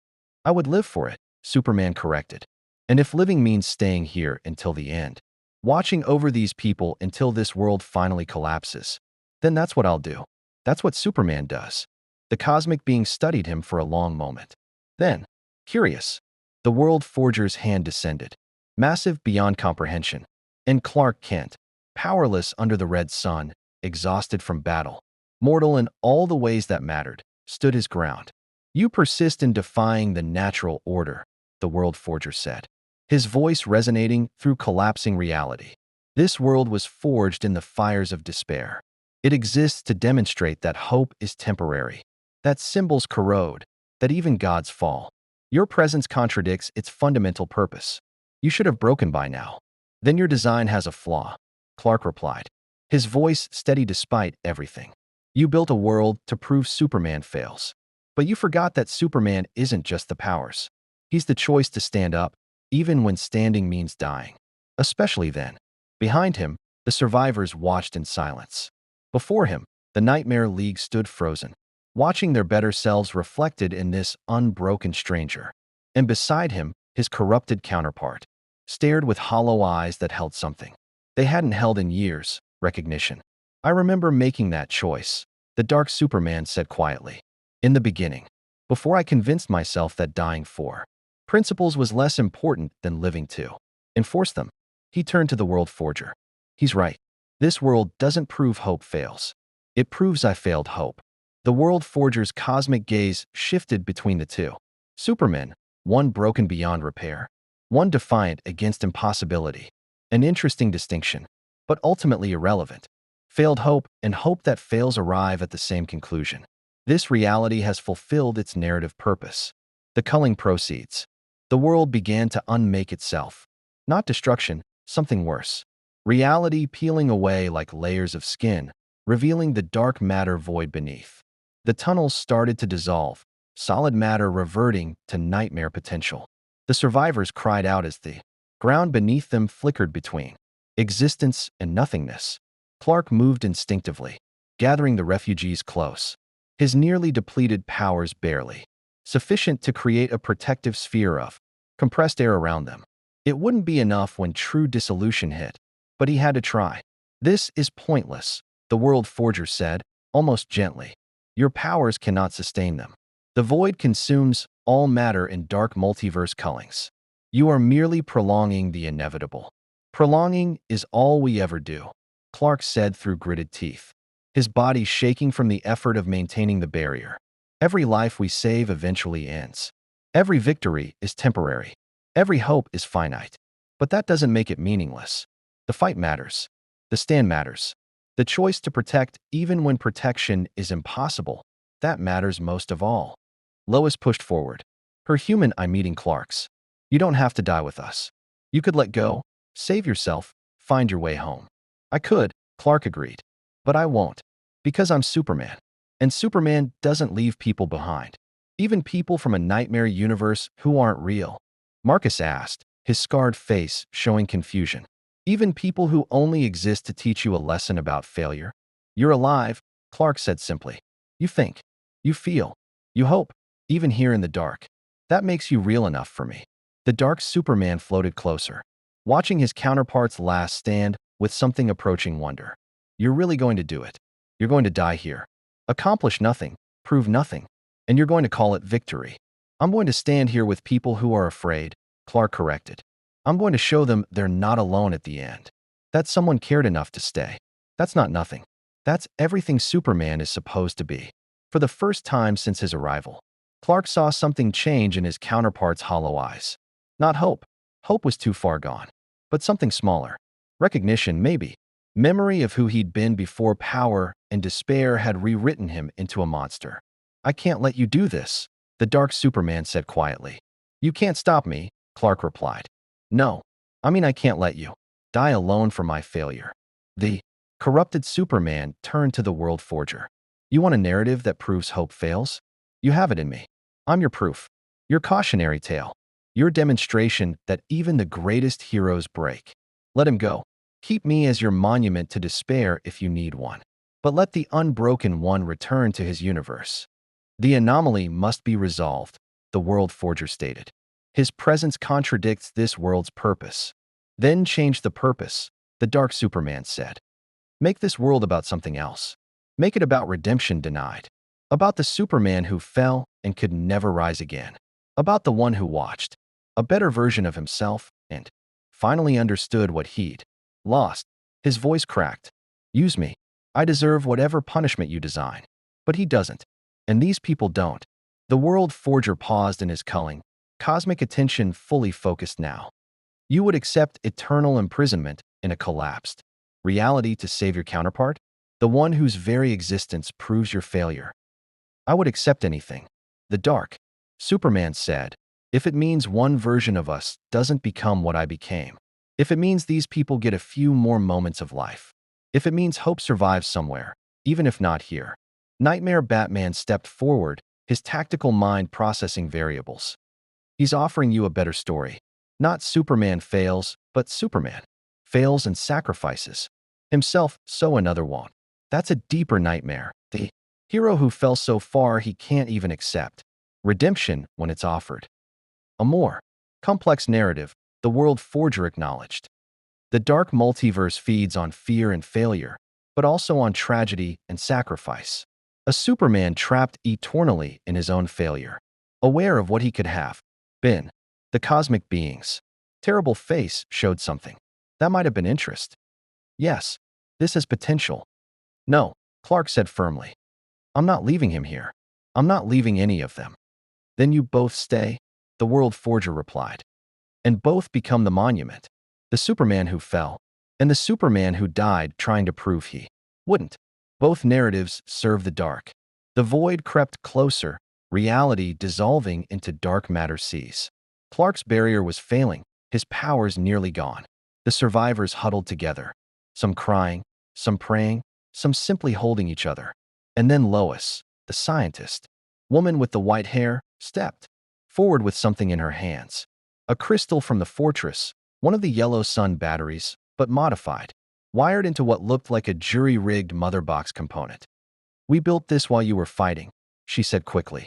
I would live for it, Superman corrected. And if living means staying here until the end, watching over these people until this world finally collapses, then that's what I'll do. That's what Superman does. The cosmic being studied him for a long moment. Then, curious, the world forger's hand descended, massive beyond comprehension, and Clark Kent, powerless under the red sun, exhausted from battle, mortal in all the ways that mattered, stood his ground. You persist in defying the natural order, the world forger said, his voice resonating through collapsing reality. This world was forged in the fires of despair. It exists to demonstrate that hope is temporary, that symbols corrode, that even gods fall. Your presence contradicts its fundamental purpose. You should have broken by now. Then your design has a flaw, Clark replied, his voice steady despite everything. You built a world to prove Superman fails. But you forgot that Superman isn't just the powers. He's the choice to stand up, even when standing means dying. Especially then. Behind him, the survivors watched in silence. Before him, the Nightmare League stood frozen, watching their better selves reflected in this unbroken stranger. And beside him, his corrupted counterpart, stared with hollow eyes that held something they hadn't held in years, recognition. I remember making that choice, the Dark Superman said quietly. In the beginning, before I convinced myself that dying for principles was less important than living to enforce them. He turned to the world forger. He's right. This world doesn't prove hope fails. It proves I failed hope. The world forger's cosmic gaze shifted between the two. Supermen, one broken beyond repair, one defiant against impossibility. An interesting distinction, but ultimately irrelevant. Failed hope and hope that fails arrive at the same conclusion. This reality has fulfilled its narrative purpose. The culling proceeds. The world began to unmake itself. Not destruction, something worse. Reality peeling away like layers of skin, revealing the dark matter void beneath. The tunnels started to dissolve, solid matter reverting to nightmare potential. The survivors cried out as the ground beneath them flickered between existence and nothingness. Clark moved instinctively, gathering the refugees close. His nearly depleted powers barely sufficient to create a protective sphere of compressed air around them. It wouldn't be enough when true dissolution hit, but he had to try. This is pointless, the world forger said, almost gently. Your powers cannot sustain them. The void consumes all matter in dark multiverse cullings. You are merely prolonging the inevitable. Prolonging is all we ever do, Clark said through gritted teeth, his body shaking from the effort of maintaining the barrier. Every life we save eventually ends. Every victory is temporary. Every hope is finite. But that doesn't make it meaningless. The fight matters. The stand matters. The choice to protect even when protection is impossible, that matters most of all. Lois pushed forward, her human eye meeting Clark's. You don't have to die with us. You could let go, save yourself, find your way home. I could, Clark agreed. But I won't. Because I'm Superman. And Superman doesn't leave people behind. Even people from a nightmare universe who aren't real. Marcus asked, his scarred face showing confusion. Even people who only exist to teach you a lesson about failure? You're alive, Clark said simply. You think. You feel. You hope. Even here in the dark. That makes you real enough for me. The dark Superman floated closer, watching his counterpart's last stand with something approaching wonder. You're really going to do it. You're going to die here. Accomplish nothing, prove nothing, and you're going to call it victory. I'm going to stand here with people who are afraid, Clark corrected. I'm going to show them they're not alone at the end. That someone cared enough to stay. That's not nothing. That's everything Superman is supposed to be. For the first time since his arrival, Clark saw something change in his counterpart's hollow eyes. Not hope. Hope was too far gone. But something smaller. Recognition, maybe. Memory of who he'd been before power and despair had rewritten him into a monster. I can't let you do this, the dark Superman said quietly. You can't stop me, Clark replied. No, I mean I can't let you die alone for my failure. The corrupted Superman turned to the World Forger. You want a narrative that proves hope fails? You have it in me. I'm your proof. Your cautionary tale. Your demonstration that even the greatest heroes break. Let him go. Keep me as your monument to despair if you need one. But let the unbroken one return to his universe. The anomaly must be resolved, the World Forger stated. His presence contradicts this world's purpose. Then change the purpose, the dark Superman said. Make this world about something else. Make it about redemption denied. About the Superman who fell and could never rise again. About the one who watched a better version of himself and finally understood what he'd lost. His voice cracked. Use me. I deserve whatever punishment you design. But he doesn't. And these people don't. The World Forger paused in his culling, cosmic attention fully focused now. You would accept eternal imprisonment in a collapsed reality to save your counterpart? The one whose very existence proves your failure. I would accept anything. The dark Superman said, if it means one version of us doesn't become what I became. If it means these people get a few more moments of life. If it means hope survives somewhere, even if not here. Nightmare Batman stepped forward, his tactical mind processing variables. He's offering you a better story. Not Superman fails, but Superman fails and sacrifices himself so another won't. That's a deeper nightmare. The hero who fell so far he can't even accept redemption when it's offered. A more complex narrative, the World Forger acknowledged. The dark multiverse feeds on fear and failure, but also on tragedy and sacrifice. A Superman trapped eternally in his own failure, aware of what he could have been. The cosmic being's terrible face showed something. That might have been interest. Yes, this has potential. No, Clark said firmly. I'm not leaving him here. I'm not leaving any of them. Then you both stay, the World Forger replied. And both become the monument. The Superman who fell, and the Superman who died trying to prove he wouldn't. Both narratives serve the dark. The void crept closer, reality dissolving into dark matter seas. Clark's barrier was failing, his powers nearly gone. The survivors huddled together, some crying, some praying, some simply holding each other. And then Lois, the scientist, woman with the white hair, stepped forward with something in her hands. A crystal from the fortress, one of the yellow sun batteries, but modified, wired into what looked like a jury-rigged mother box component. We built this while you were fighting, she said quickly.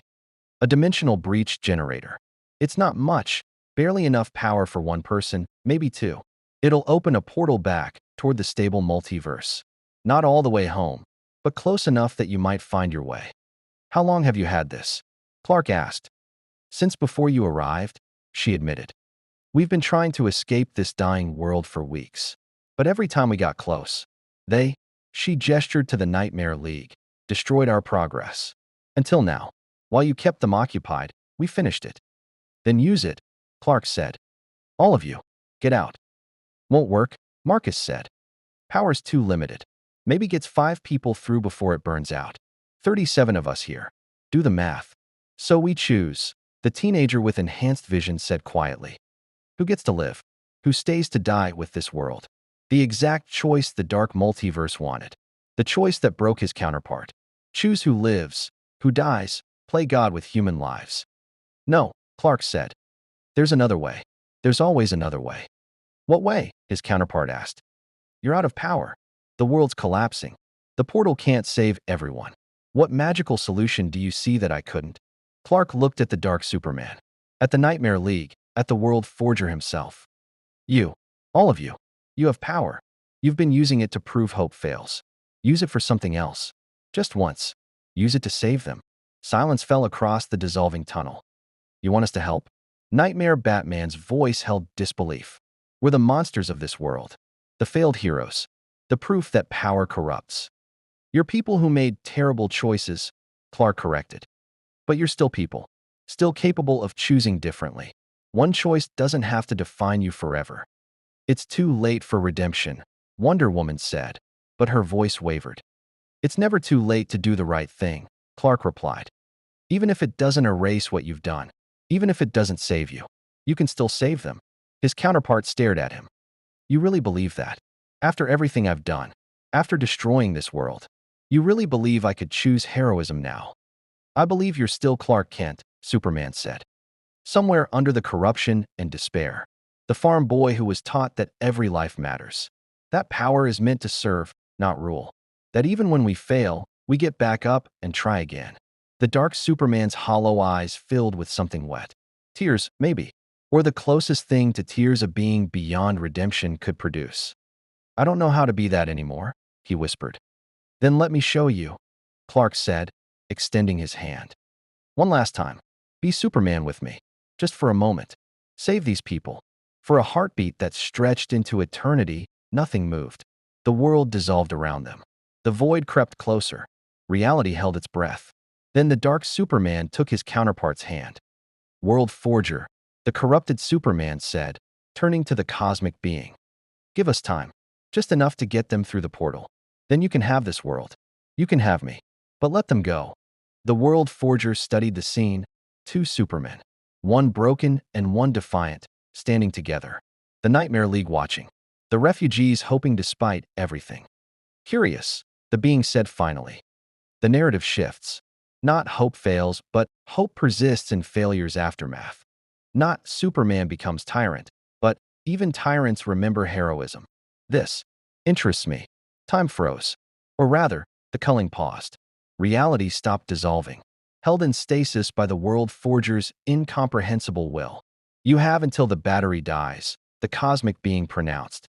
A dimensional breach generator. It's not much, barely enough power for one person, maybe two. It'll open a portal back toward the stable multiverse. Not all the way home, but close enough that you might find your way. How long have you had this? Clark asked. Since before you arrived, she admitted. We've been trying to escape this dying world for weeks. But every time we got close, she gestured to the Nightmare League, destroyed our progress. Until now, while you kept them occupied, we finished it. Then use it, Clark said. All of you, get out. Won't work, Marcus said. Power's too limited. Maybe gets 5 people through before it burns out. 37 of us here. Do the math. So we choose, the teenager with enhanced vision said quietly. Who gets to live? Who stays to die with this world? The exact choice the dark multiverse wanted. The choice that broke his counterpart. Choose who lives, who dies, play God with human lives. No, Clark said. There's another way. There's always another way. What way? His counterpart asked. You're out of power. The world's collapsing. The portal can't save everyone. What magical solution do you see that I couldn't? Clark looked at the dark Superman. At the Nightmare League, at the World Forger himself. You, all of you have power. You've been using it to prove hope fails. Use it for something else. Just once. Use it to save them. Silence fell across the dissolving tunnel. You want us to help? Nightmare Batman's voice held disbelief. We're the monsters of this world. The failed heroes. The proof that power corrupts. You're people who made terrible choices, Clark corrected. But you're still people. Still capable of choosing differently. One choice doesn't have to define you forever. It's too late for redemption, Wonder Woman said, but her voice wavered. It's never too late to do the right thing, Clark replied. Even if it doesn't erase what you've done, even if it doesn't save you, you can still save them. His counterpart stared at him. You really believe that? After everything I've done, after destroying this world, you really believe I could choose heroism now? I believe you're still Clark Kent, Superman said. Somewhere under the corruption and despair. The farm boy who was taught that every life matters. That power is meant to serve, not rule. That even when we fail, we get back up and try again. The dark Superman's hollow eyes filled with something wet. Tears, maybe, or the closest thing to tears a being beyond redemption could produce. I don't know how to be that anymore, he whispered. Then let me show you, Clark said, extending his hand. One last time. Be Superman with me. Just for a moment. Save these people. For a heartbeat that stretched into eternity, nothing moved. The world dissolved around them. The void crept closer. Reality held its breath. Then the dark Superman took his counterpart's hand. World Forger, the corrupted Superman said, turning to the cosmic being. Give us time. Just enough to get them through the portal. Then you can have this world. You can have me. But let them go. The World Forger studied the scene. Two Supermen. One broken and one defiant, standing together. The Nightmare League watching. The refugees hoping despite everything. Curious, the being said finally. The narrative shifts. Not hope fails, but hope persists in failure's aftermath. Not Superman becomes tyrant, but even tyrants remember heroism. This interests me. Time froze. Or rather, the culling paused. Reality stopped dissolving, held in stasis by the World Forger's incomprehensible will. You have until the battery dies, the cosmic being pronounced.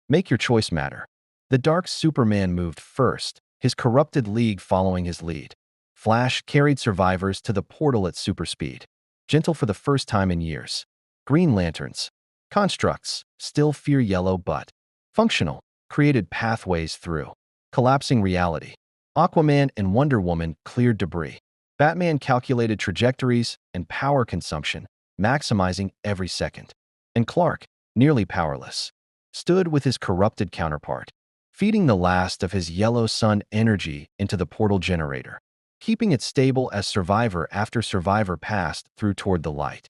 Make your choice matter. The dark Superman moved first, his corrupted league following his lead. Flash carried survivors to the portal at super speed. Gentle for the first time in years. Green Lanterns. Constructs, still fear yellow but functional, created pathways through. Collapsing reality. Aquaman and Wonder Woman cleared debris. Batman calculated trajectories and power consumption, maximizing every second. And Clark, nearly powerless, stood with his corrupted counterpart, feeding the last of his yellow sun energy into the portal generator, keeping it stable as survivor after survivor passed through toward the light.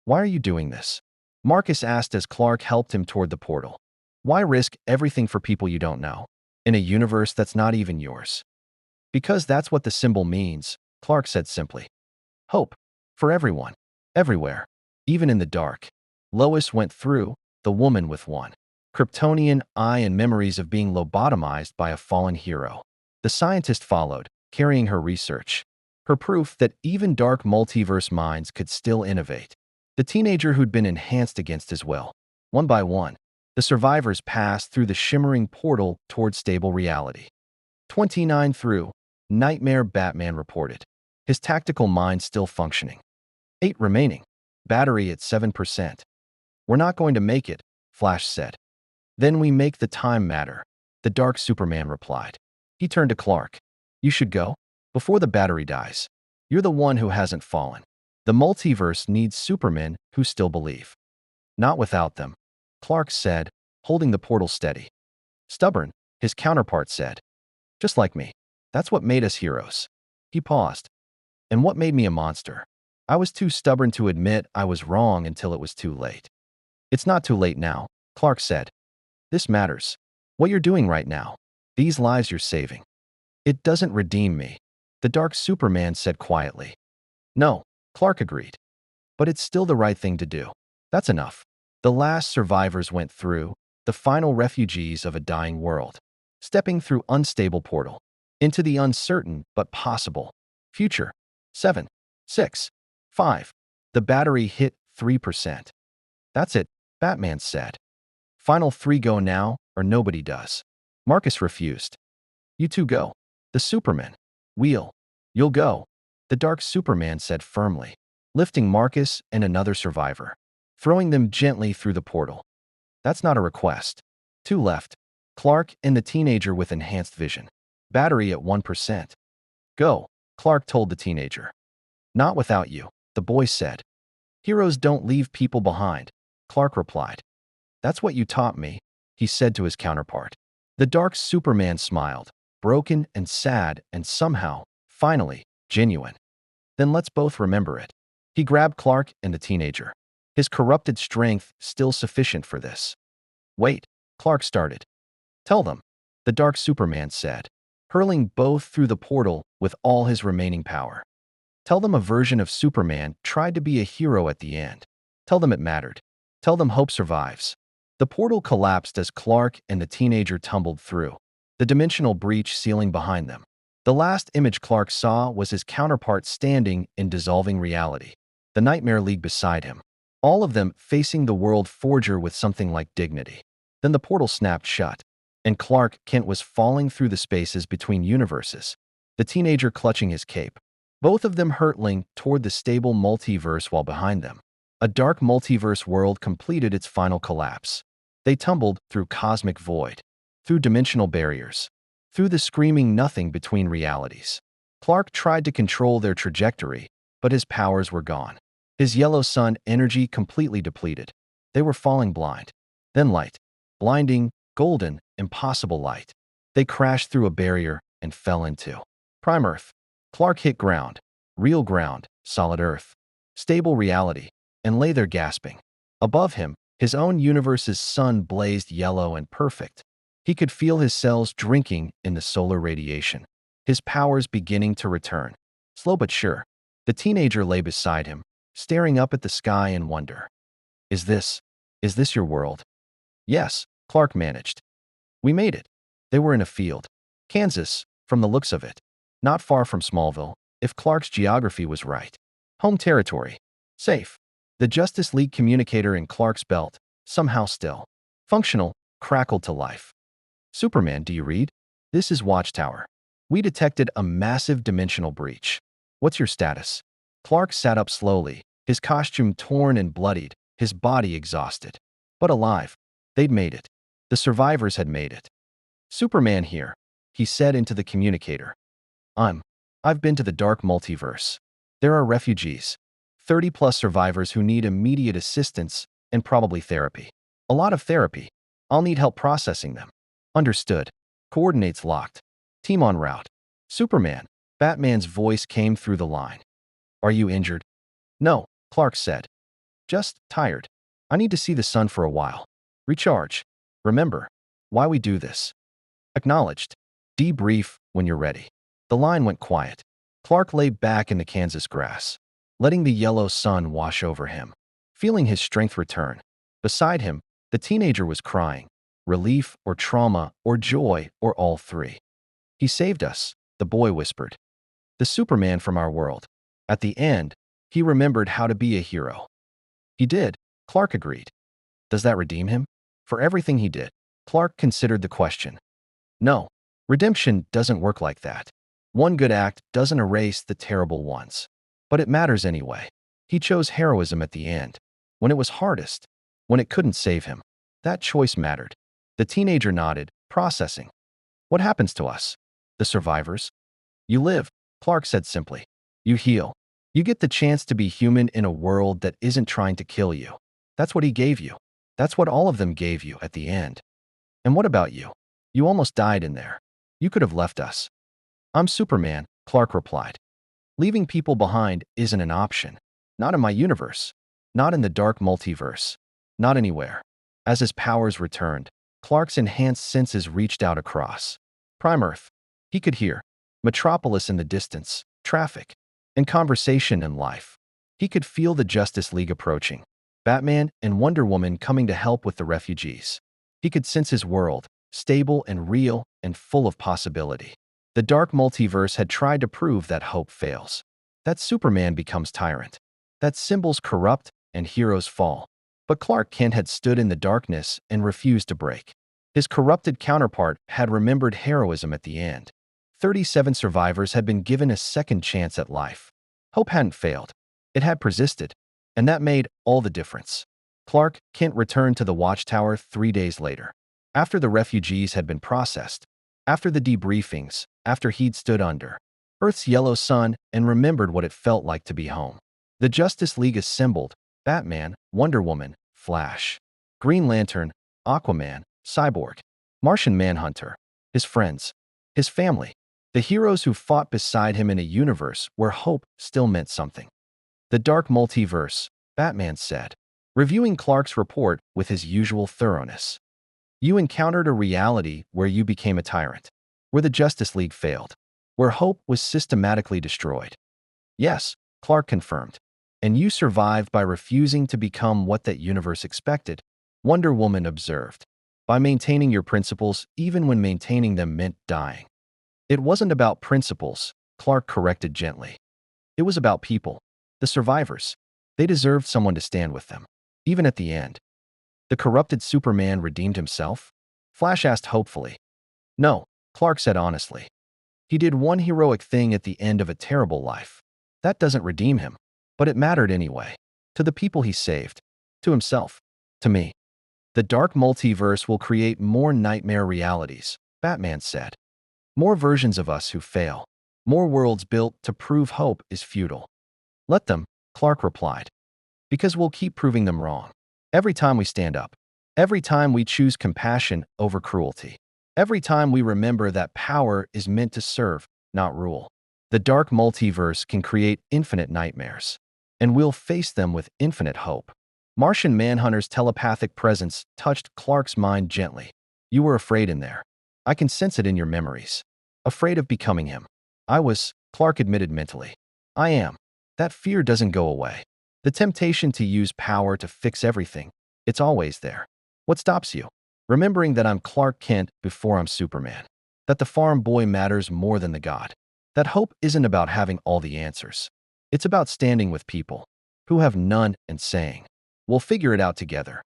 Why are you doing this? Marcus asked as Clark helped him toward the portal. Why risk everything for people you don't know, in a universe that's not even yours? Because that's what the symbol means, Clark said simply. Hope. For everyone. Everywhere. Even in the dark. Lois went through, the woman with one Kryptonian eye and memories of being lobotomized by a fallen hero. The scientist followed, carrying her research. Her proof that even dark multiverse minds could still innovate. The teenager who'd been enhanced against his will. One by one, the survivors passed through the shimmering portal toward stable reality. 29 through, Nightmare Batman reported, his tactical mind still functioning. 8 remaining, battery at 7%. We're not going to make it, Flash said. Then we make the time matter, the dark Superman replied. He turned to Clark. You should go, before the battery dies. You're the one who hasn't fallen. The multiverse needs Supermen who still believe. Not without them, Clark said, holding the portal steady. Stubborn, his counterpart said. Just like me. That's what made us heroes. He paused. And what made me a monster? I was too stubborn to admit I was wrong until it was too late. It's not too late now, Clark said. This matters. What you're doing right now. These lives you're saving. It doesn't redeem me, the dark Superman said quietly. No, Clark agreed. But it's still the right thing to do. That's enough. The last survivors went through, the final refugees of a dying world, stepping through unstable portal, into the uncertain but possible future. 7, 6, 5. The battery hit 3%. That's it, Batman said. Final 3 go now, or nobody does. Marcus refused. You two go. The Superman. You'll go. The Dark Superman said firmly, lifting Marcus and another survivor, throwing them gently through the portal. That's not a request. 2 left. Clark and the teenager with enhanced vision. Battery at 1%. Go, Clark told the teenager. Not without you, the boy said. Heroes don't leave people behind, Clark replied. That's what you taught me, he said to his counterpart. The Dark Superman smiled, broken and sad and somehow, finally, genuine. Then let's both remember it. He grabbed Clark and the teenager. His corrupted strength still sufficient for this. Wait, Clark started. Tell them, the Dark Superman said, hurling both through the portal with all his remaining power. Tell them a version of Superman tried to be a hero at the end. Tell them it mattered. Tell them hope survives. The portal collapsed as Clark and the teenager tumbled through, the dimensional breach sealing behind them. The last image Clark saw was his counterpart standing in dissolving reality, the Nightmare League beside him, all of them facing the World Forger with something like dignity. Then the portal snapped shut, and Clark Kent was falling through the spaces between universes, the teenager clutching his cape, both of them hurtling toward the stable multiverse while behind them. A dark multiverse world completed its final collapse. They tumbled through cosmic void, through dimensional barriers, through the screaming nothing between realities. Clark tried to control their trajectory, but his powers were gone. His yellow sun energy completely depleted. They were falling blind. Then light. Blinding, golden, impossible light. They crashed through a barrier and fell into Prime Earth. Clark hit ground, real ground, solid Earth, stable reality, and lay there gasping. Above him, his own universe's sun blazed yellow and perfect. He could feel his cells drinking in the solar radiation, his powers beginning to return. Slow but sure, the teenager lay beside him, staring up at the sky in wonder. Is this your world? Yes, Clark managed. We made it. They were in a field. Kansas, from the looks of it. Not far from Smallville, if Clark's geography was right. Home territory. Safe. The Justice League communicator in Clark's belt, somehow still functional, crackled to life. Superman, do you read? This is Watchtower. We detected a massive dimensional breach. What's your status? Clark sat up slowly, his costume torn and bloodied, his body exhausted. But alive. They'd made it. The survivors had made it. Superman here, he said into the communicator. I've been to the dark multiverse. There are refugees. 30-plus survivors who need immediate assistance and probably therapy. A lot of therapy. I'll need help processing them. Understood. Coordinates locked. Team en route. Superman. Batman's voice came through the line. Are you injured? No, Clark said. Just tired. I need to see the sun for a while. Recharge. Remember why we do this. Acknowledged. Debrief when you're ready. The line went quiet. Clark lay back in the Kansas grass, letting the yellow sun wash over him, feeling his strength return. Beside him, the teenager was crying, relief or trauma or joy or all three. He saved us, the boy whispered. The Superman from our world. At the end, he remembered how to be a hero. He did, Clark agreed. Does that redeem him? For everything he did, Clark considered the question. No, redemption doesn't work like that. One good act doesn't erase the terrible ones. But it matters anyway. He chose heroism at the end, when it was hardest, when it couldn't save him. That choice mattered. The teenager nodded, processing. What happens to us? The survivors? You live, Clark said simply. You heal. You get the chance to be human in a world that isn't trying to kill you. That's what he gave you. That's what all of them gave you at the end. And what about you? You almost died in there. You could have left us. I'm Superman, Clark replied. Leaving people behind isn't an option. Not in my universe. Not in the dark multiverse. Not anywhere. As his powers returned, Clark's enhanced senses reached out across Prime Earth. He could hear Metropolis in the distance, traffic, and conversation and life. He could feel the Justice League approaching, Batman and Wonder Woman coming to help with the refugees. He could sense his world, stable and real and full of possibility. The dark multiverse had tried to prove that hope fails, that Superman becomes tyrant. that symbols corrupt and heroes fall. But Clark Kent had stood in the darkness and refused to break. His corrupted counterpart had remembered heroism at the end. 37 survivors had been given a second chance at life. Hope hadn't failed. It had persisted, and that made all the difference. Clark Kent returned to the watchtower 3 days later, after the refugees had been processed, after the debriefings, after he'd stood under Earth's yellow sun and remembered what it felt like to be home. The Justice League assembled: Batman, Wonder Woman, Flash, Green Lantern, Aquaman, Cyborg, Martian Manhunter, his friends, his family, the heroes who fought beside him in a universe where hope still meant something. The dark multiverse, Batman said, reviewing Clark's report with his usual thoroughness. You encountered a reality where you became a tyrant, where the Justice League failed, where hope was systematically destroyed. Yes, Clark confirmed. And you survived by refusing to become what that universe expected, Wonder Woman observed. By maintaining your principles even when maintaining them meant dying. It wasn't about principles, Clark corrected gently. It was about people, the survivors. They deserved someone to stand with them, even at the end. The corrupted Superman redeemed himself? Flash asked hopefully. No, Clark said honestly. He did one heroic thing at the end of a terrible life. That doesn't redeem him, but it mattered anyway. To the people he saved, to himself, to me. The dark multiverse will create more nightmare realities, Batman said. More versions of us who fail. More worlds built to prove hope is futile. Let them, Clark replied. Because we'll keep proving them wrong. Every time we stand up. Every time we choose compassion over cruelty. Every time we remember that power is meant to serve, not rule. The dark multiverse can create infinite nightmares. And we'll face them with infinite hope. Martian Manhunter's telepathic presence touched Clark's mind gently. You were afraid in there. I can sense it in your memories. Afraid of becoming him. I was, Clark admitted mentally. I am. That fear doesn't go away. The temptation to use power to fix everything, it's always there. What stops you? Remembering that I'm Clark Kent before I'm Superman. That the farm boy matters more than the god. That hope isn't about having all the answers. It's about standing with people who have none and saying, we'll figure it out together.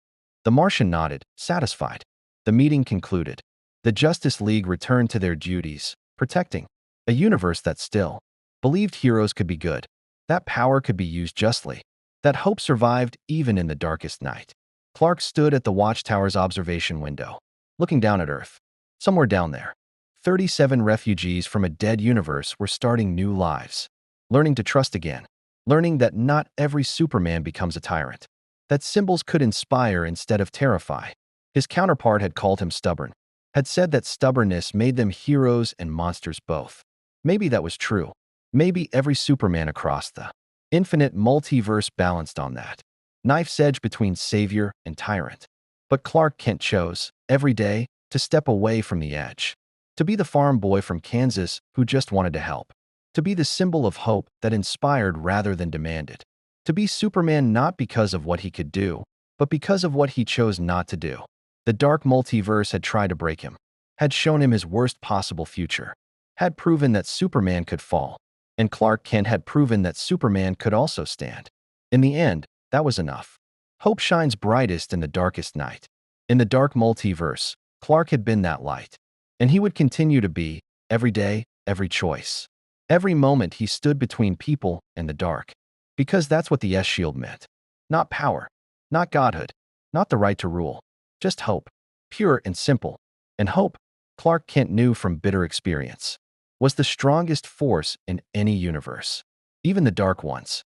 The Martian nodded, satisfied. The meeting concluded. The Justice League returned to their duties, protecting a universe that still believed heroes could be good, that power could be used justly, that hope survived even in the darkest night. Clark stood at the watchtower's observation window, looking down at Earth. Somewhere down there, 37 refugees from a dead universe were starting new lives, learning to trust again, learning that not every Superman becomes a tyrant, that symbols could inspire instead of terrify. His counterpart had called him stubborn, had said that stubbornness made them heroes and monsters both. Maybe that was true. Maybe every Superman across the infinite multiverse balanced on that knife's edge between savior and tyrant. But Clark Kent chose, every day, to step away from the edge. To be the farm boy from Kansas who just wanted to help. To be the symbol of hope that inspired rather than demanded. To be Superman not because of what he could do, but because of what he chose not to do. The dark multiverse had tried to break him, had shown him his worst possible future, had proven that Superman could fall, and Clark Kent had proven that Superman could also stand. In the end, that was enough. Hope shines brightest in the darkest night. In the dark multiverse, Clark had been that light. And he would continue to be, every day, every choice. Every moment he stood between people and the dark. Because that's what the S-Shield meant. Not power, not godhood, not the right to rule. Just hope, pure and simple. And hope, Clark Kent knew from bitter experience, was the strongest force in any universe, even the dark ones.